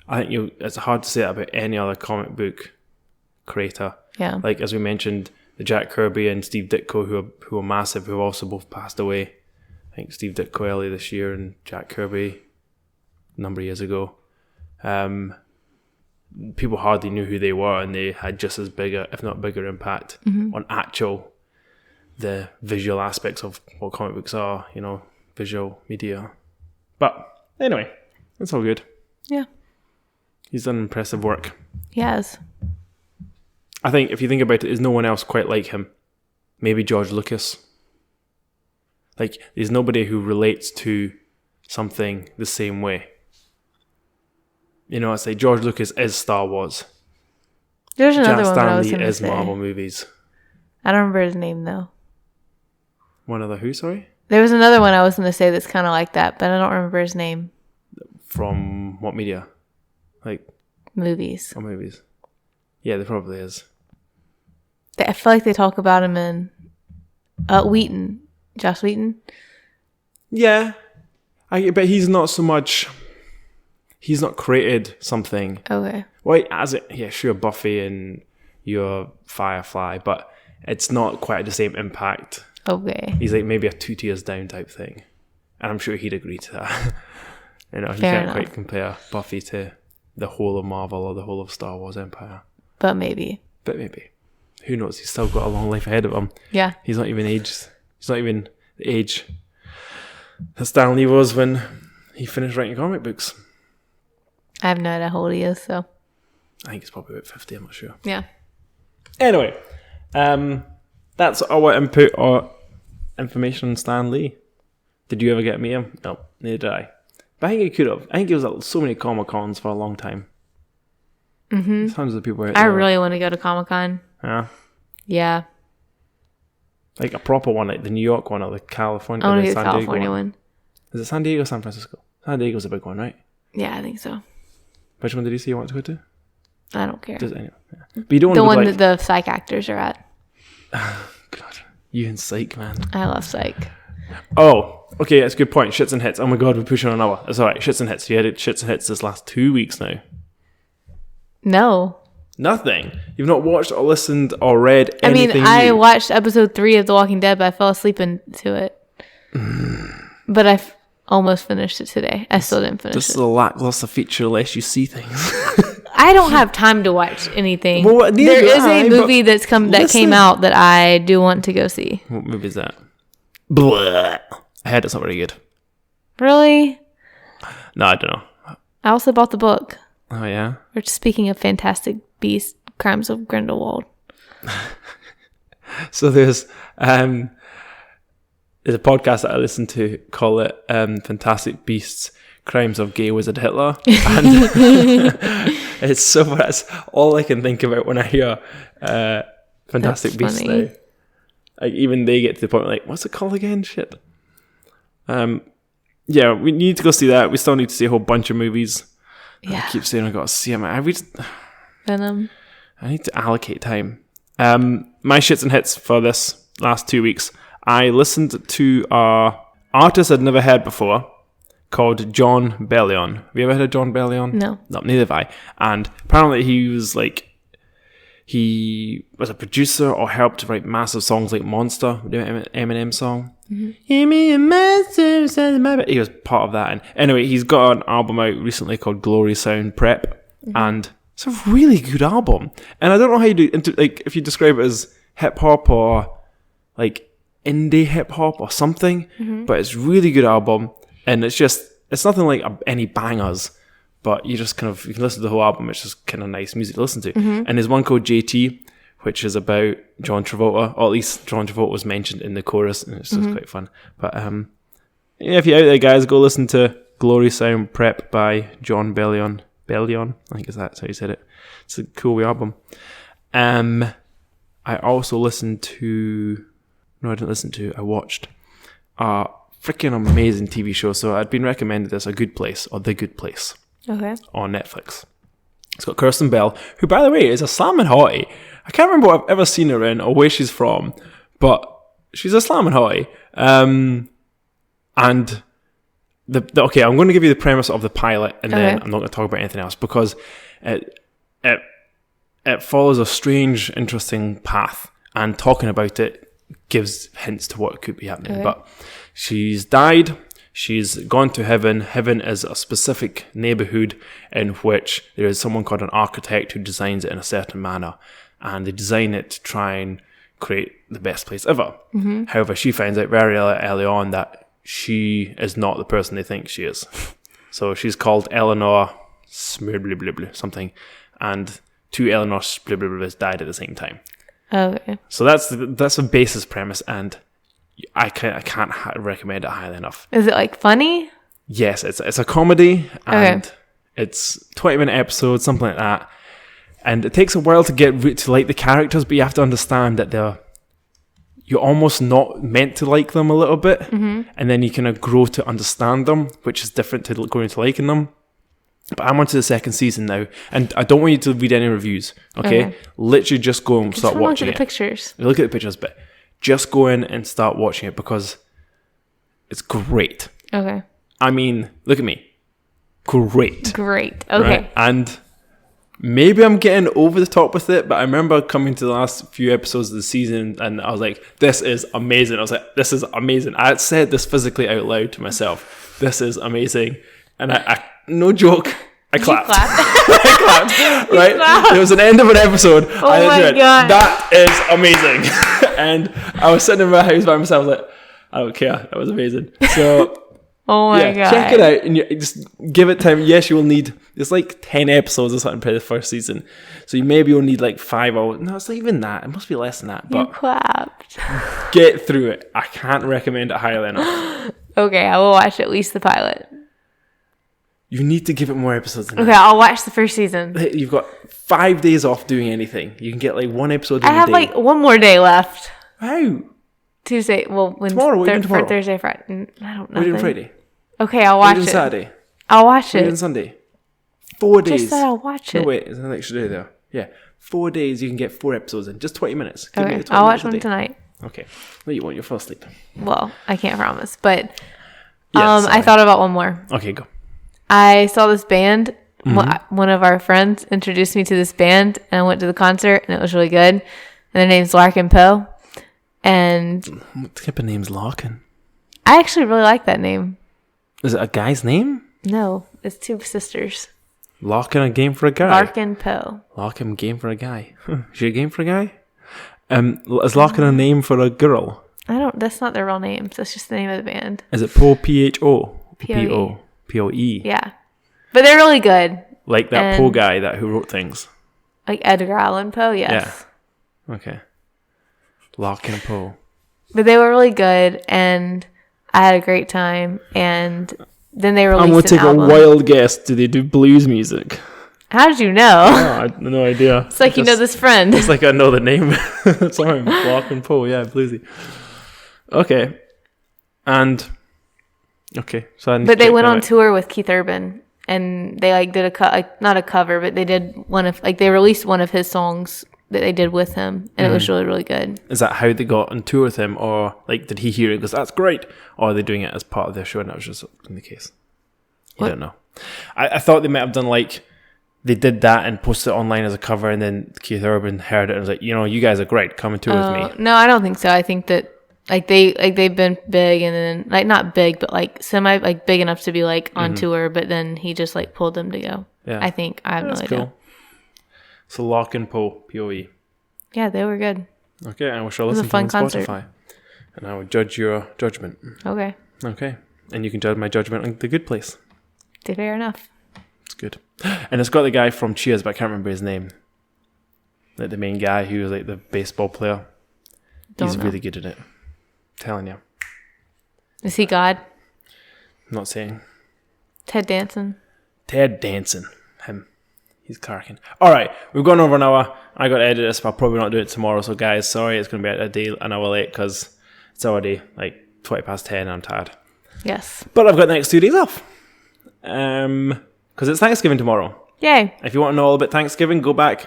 Speaker 1: I think it's hard to say that about any other comic book creator.
Speaker 2: Yeah.
Speaker 1: Like, as we mentioned, the Jack Kirby and Steve Ditko, who are massive, who have also both passed away. I think Steve Ditko early this year and Jack Kirby a number of years ago. People hardly knew who they were, and they had just as big, if not bigger, impact on the visual aspects of what comic books are, visual media. But anyway, it's all good.
Speaker 2: Yeah.
Speaker 1: He's done impressive work.
Speaker 2: He has.
Speaker 1: I think if you think about it, there's no one else quite like him. Maybe George Lucas. Like, there's nobody who relates to something the same way. I say George Lucas is Star Wars.
Speaker 2: There's another one that I was
Speaker 1: Stanley
Speaker 2: going to
Speaker 1: is
Speaker 2: say.
Speaker 1: Marvel movies.
Speaker 2: I don't remember his name, though.
Speaker 1: One other who, sorry?
Speaker 2: There was another one I was going to say that's kind of like that, but I don't remember his name.
Speaker 1: From what media? Like...
Speaker 2: Movies.
Speaker 1: Oh, movies. Yeah, there probably is.
Speaker 2: I feel like they talk about him in... Wheaton. Joss Wheaton?
Speaker 1: Yeah. But he's not so much... He's not created something.
Speaker 2: Okay.
Speaker 1: Well, sure, Buffy and your Firefly, but it's not quite the same impact.
Speaker 2: Okay.
Speaker 1: He's like maybe a 2 tiers down type thing. And I'm sure he'd agree to that. You
Speaker 2: Fair
Speaker 1: can't
Speaker 2: enough.
Speaker 1: quite compare Buffy to the whole of Marvel or the whole of Star Wars Empire.
Speaker 2: But maybe.
Speaker 1: Who knows? He's still got a long life ahead of him.
Speaker 2: Yeah.
Speaker 1: He's not even aged. He's not even the age that Stan Lee was when he finished writing comic books.
Speaker 2: I have no idea how old he is, so...
Speaker 1: I think it's probably about 50, I'm not sure.
Speaker 2: Yeah.
Speaker 1: Anyway, that's our input or information on Stan Lee. Did you ever get to meet him? No, neither did I. But I think he could have. I think he was at so many Comic-Cons for a long time.
Speaker 2: Mm-hmm.
Speaker 1: Tons of people out
Speaker 2: I
Speaker 1: there.
Speaker 2: really want to go to Comic-Con.
Speaker 1: Yeah.
Speaker 2: Yeah.
Speaker 1: Like a proper one, like the New York one or the California,
Speaker 2: I want
Speaker 1: or
Speaker 2: to
Speaker 1: the
Speaker 2: go to
Speaker 1: San
Speaker 2: the
Speaker 1: Diego
Speaker 2: California
Speaker 1: one. Is it San Diego or San Francisco? San Diego's a big one, right?
Speaker 2: Yeah, I think so.
Speaker 1: Which one did you say you want to go to?
Speaker 2: I don't care.
Speaker 1: Anyway, yeah. But you don't want
Speaker 2: The
Speaker 1: to
Speaker 2: one
Speaker 1: go
Speaker 2: that the psych actors are at.
Speaker 1: God, you and Psych, man.
Speaker 2: I love psych.
Speaker 1: Oh, okay, that's a good point. Shits and hits. Oh my God, we're pushing on an hour. It's alright. Shits and hits. You had it shits and hits this last 2 weeks now.
Speaker 2: No.
Speaker 1: Nothing. You've not watched or listened or read anything
Speaker 2: I
Speaker 1: new.
Speaker 2: watched episode 3 of The Walking Dead, but I fell asleep into it. But I almost finished it today. I still didn't finish
Speaker 1: This
Speaker 2: it.
Speaker 1: is a lackluster feature unless you see things.
Speaker 2: I don't have time to watch anything.
Speaker 1: Well, neither
Speaker 2: there
Speaker 1: do
Speaker 2: is
Speaker 1: I,
Speaker 2: a movie that came out that I do want to go see.
Speaker 1: What movie is that? Blah. I heard it's not very good.
Speaker 2: Really?
Speaker 1: No, I don't know.
Speaker 2: I also bought the book.
Speaker 1: Oh, yeah?
Speaker 2: We're speaking of Fantastic Beasts, Crimes of Grindelwald.
Speaker 1: So there's a podcast that I listen to, call it Fantastic Beasts, Crimes of Gay Wizard Hitler. And it's so that's all I can think about when I hear Fantastic
Speaker 2: That's
Speaker 1: Beasts
Speaker 2: funny.
Speaker 1: now. Like, even they get to the point where like, what's it called again? Shit. Yeah, we need to go see that. We still need to see a whole bunch of movies.
Speaker 2: Yeah.
Speaker 1: I keep saying I got to see them.
Speaker 2: Venom.
Speaker 1: I need to allocate time. My shits and hits for this last 2 weeks. I listened to an artist I'd never heard before called John Bellion. Have you ever heard of John Bellion?
Speaker 2: No.
Speaker 1: No, neither have I. And apparently he was a producer or helped to write massive songs like Monster, the Eminem song. Mm-hmm. Give me a monster, says my he was part of that. And anyway, he's got an album out recently called Glory Sound Prep. Mm-hmm. And it's a really good album. And I don't know how you do, if you describe it as hip hop or like indie hip hop or something, but it's a really good album. And it's nothing like any bangers, but you just you can listen to the whole album. It's just kind of nice music to listen to. Mm-hmm. And there's one called JT, which is about John Travolta, or at least John Travolta was mentioned in the chorus, and it's just quite fun. But yeah, if you're out there, guys, go listen to Glory Sound Prep by John Bellion. Bellion, I think that's how you said it. It's a cool album. And I also listened to... No, I didn't listen to. I watched a freaking amazing TV show. So I'd been recommended this, A Good Place, or The Good Place.
Speaker 2: Okay.
Speaker 1: On Netflix. It's got Kirsten Bell, who, by the way, is a slamming hottie. I can't remember what I've ever seen her in or where she's from, but she's a slamming hottie. And okay, I'm going to give you the premise of the pilot, and then I'm not going to talk about anything else, because it follows a strange, interesting path, and talking about it gives hints to what could be happening. Okay. But she's died. She's gone to heaven. Heaven is a specific neighborhood in which there is someone called an architect who designs it in a certain manner, and they design it to try and create the best place ever. Mm-hmm. However, she finds out very early on that she is not the person they think she is. So she's called Eleanor something, and two Eleanor died at the same time.
Speaker 2: Okay.
Speaker 1: So that's a basis premise, and I can't recommend it highly enough.
Speaker 2: Is it like funny?
Speaker 1: Yes, it's a comedy, and it's 20-minute episodes, something like that. And it takes a while to get to like the characters, but you have to understand that you're almost not meant to like them a little bit, mm-hmm. and then you kind of grow to understand them, which is different to going to liking them. But I'm on to the second season now, and I don't want you to read any reviews, okay? Literally just go and start watching it.
Speaker 2: Look at the pictures.
Speaker 1: Look at the pictures, but just go in and start watching it, because it's great.
Speaker 2: Okay.
Speaker 1: I mean, look at me. Great.
Speaker 2: Okay.
Speaker 1: Right? And maybe I'm getting over the top with it, but I remember coming to the last few episodes of the season, and I was like, this is amazing. I was like, this is amazing. I had said this physically out loud to myself. This is amazing. And I no joke, I clapped. I clapped, right? Clapped. There was an end of an episode.
Speaker 2: Oh my God.
Speaker 1: That is amazing. And I was sitting in my house by myself, like, I don't care. That was amazing. So,
Speaker 2: oh my God.
Speaker 1: Check it out and you just give it time. Yes, you will need, it's like 10 episodes or something per the first season. So you maybe will need like 5 hours. No, it's not even that. It must be less than that. But
Speaker 2: you clapped.
Speaker 1: Get through it. I can't recommend it highly enough.
Speaker 2: Okay, I will watch at least the pilot.
Speaker 1: You need to give it more episodes than that.
Speaker 2: Okay, I'll watch the first season.
Speaker 1: You've got 5 days off doing anything. You can get like 1 episode in
Speaker 2: I have like 1 more day left.
Speaker 1: How?
Speaker 2: Tuesday. Well,
Speaker 1: tomorrow. What are you doing tomorrow?
Speaker 2: Thursday, Friday. I don't know.
Speaker 1: What are you doing Friday?
Speaker 2: Okay, I'll watch it. What are you doing
Speaker 1: Saturday?
Speaker 2: I'll watch it.
Speaker 1: What are you doing Sunday? 4 days.
Speaker 2: Just said I'll watch it.
Speaker 1: No, wait. There's an extra day there. Yeah. 4 days, you can get 4 episodes in. Just 20 minutes.
Speaker 2: Okay, I'll watch one tonight.
Speaker 1: Okay. No, you won't. You'll fall asleep.
Speaker 2: Well, I can't promise. But I thought about one more.
Speaker 1: Okay, go.
Speaker 2: I saw this band. Mm-hmm. One of our friends introduced me to this band, and I went to the concert, and it was really good. And their name's Larkin Poe. And
Speaker 1: what type of name's Larkin?
Speaker 2: I actually really like that name.
Speaker 1: Is it a guy's name?
Speaker 2: No, it's 2 sisters.
Speaker 1: Larkin, a game for a guy?
Speaker 2: Larkin Poe.
Speaker 1: Larkin, game for a guy. Is she a game for a guy? Is Larkin a name for a girl?
Speaker 2: That's not their real names. That's just the name of the band.
Speaker 1: Is it Poe, P-H-O?
Speaker 2: P-O-E.
Speaker 1: P-O-E.
Speaker 2: Yeah. But they're really good.
Speaker 1: Like that Poe guy who wrote things.
Speaker 2: Like Edgar Allan Poe, yes.
Speaker 1: Yeah. Okay. Larkin Poe.
Speaker 2: But they were really good, and I had a great time, and then they released
Speaker 1: I'm going to take a wild guess. Do they do blues music?
Speaker 2: How did you know?
Speaker 1: Oh, I have no idea.
Speaker 2: It's like you know this friend.
Speaker 1: It's like I know the name. Sorry, Larkin Poe. Yeah, bluesy. Okay. And... Okay, so
Speaker 2: but they went on tour with Keith Urban, and they like did not a cover, but they did they released one of his songs that they did with him, and it was really, really good.
Speaker 1: Is that how they got on tour with him, or like did he hear it and goes, that's great, or are they doing it as part of their show and that was just in the case? I don't know. I thought they might have done like they did that and posted it online as a cover, and then Keith Urban heard it and was like, you guys are great, come and tour with me.
Speaker 2: No, I don't think so. I think that they've been big, and then like not big, but like semi like big enough to be like on tour, but then he just like pulled them to go. Yeah. I think I have no idea. Cool.
Speaker 1: So Larkin Poe, P-O-E.
Speaker 2: Yeah, they were good.
Speaker 1: Okay, and we shall listen to them on Spotify. And I will judge your judgment.
Speaker 2: Okay.
Speaker 1: Okay. And you can judge my judgment on The Good Place.
Speaker 2: Fair enough.
Speaker 1: It's good. And it's got the guy from Cheers, but I can't remember his name. Like the main guy who was like the baseball player. He's really good at it. Telling you.
Speaker 2: Is he God?
Speaker 1: I'm not saying.
Speaker 2: Ted Danson.
Speaker 1: Ted Danson. Him. He's cracking. All right, we've gone over an hour. I got to edit this, but I'll probably not do it tomorrow. So, guys, sorry, it's going to be a day, an hour late because it's already like 20 past 10 and I'm tired.
Speaker 2: Yes.
Speaker 1: But I've got the next 2 days off. Because it's Thanksgiving tomorrow.
Speaker 2: Yay.
Speaker 1: If you want to know all about Thanksgiving, go back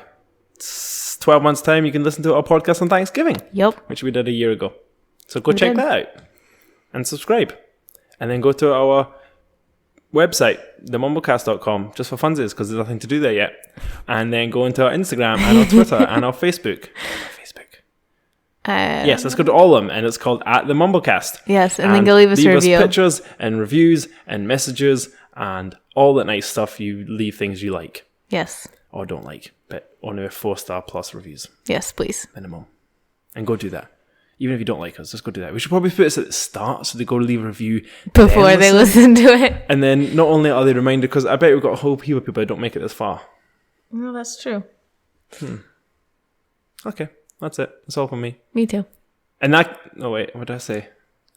Speaker 1: 12 months' time. You can listen to our podcast on Thanksgiving.
Speaker 2: Yep.
Speaker 1: Which we did a year ago. So go check that out. And subscribe. And then go to our website, themumblecast.com, just for funsies, because there's nothing to do there yet. And then go into our Instagram and our Twitter and our Facebook. Yes, let's go to all of them, and it's called @themumblecast.
Speaker 2: Yes, and then go leave us a review.
Speaker 1: Leave us pictures and reviews and messages and all that nice stuff. You leave things you like.
Speaker 2: Yes.
Speaker 1: Or don't like, but only 4-star plus reviews.
Speaker 2: Yes, please.
Speaker 1: Minimum. And go do that. Even if you don't like us, just go do that. We should probably put this at the start so they go to leave a review
Speaker 2: before they listen to it.
Speaker 1: And then not only are they reminded, because I bet we've got a whole heap of people that don't make it this far.
Speaker 2: No, that's true.
Speaker 1: Okay, that's it. That's all from me.
Speaker 2: Me too.
Speaker 1: And that... Oh, wait. What did I say?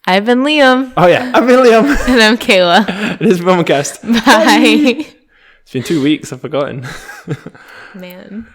Speaker 2: I've been Liam.
Speaker 1: Oh, yeah. I've been Liam.
Speaker 2: And I'm Kayla.
Speaker 1: It is Mumblecast.
Speaker 2: Bye.
Speaker 1: It's been 2 weeks. I've forgotten.
Speaker 2: Man.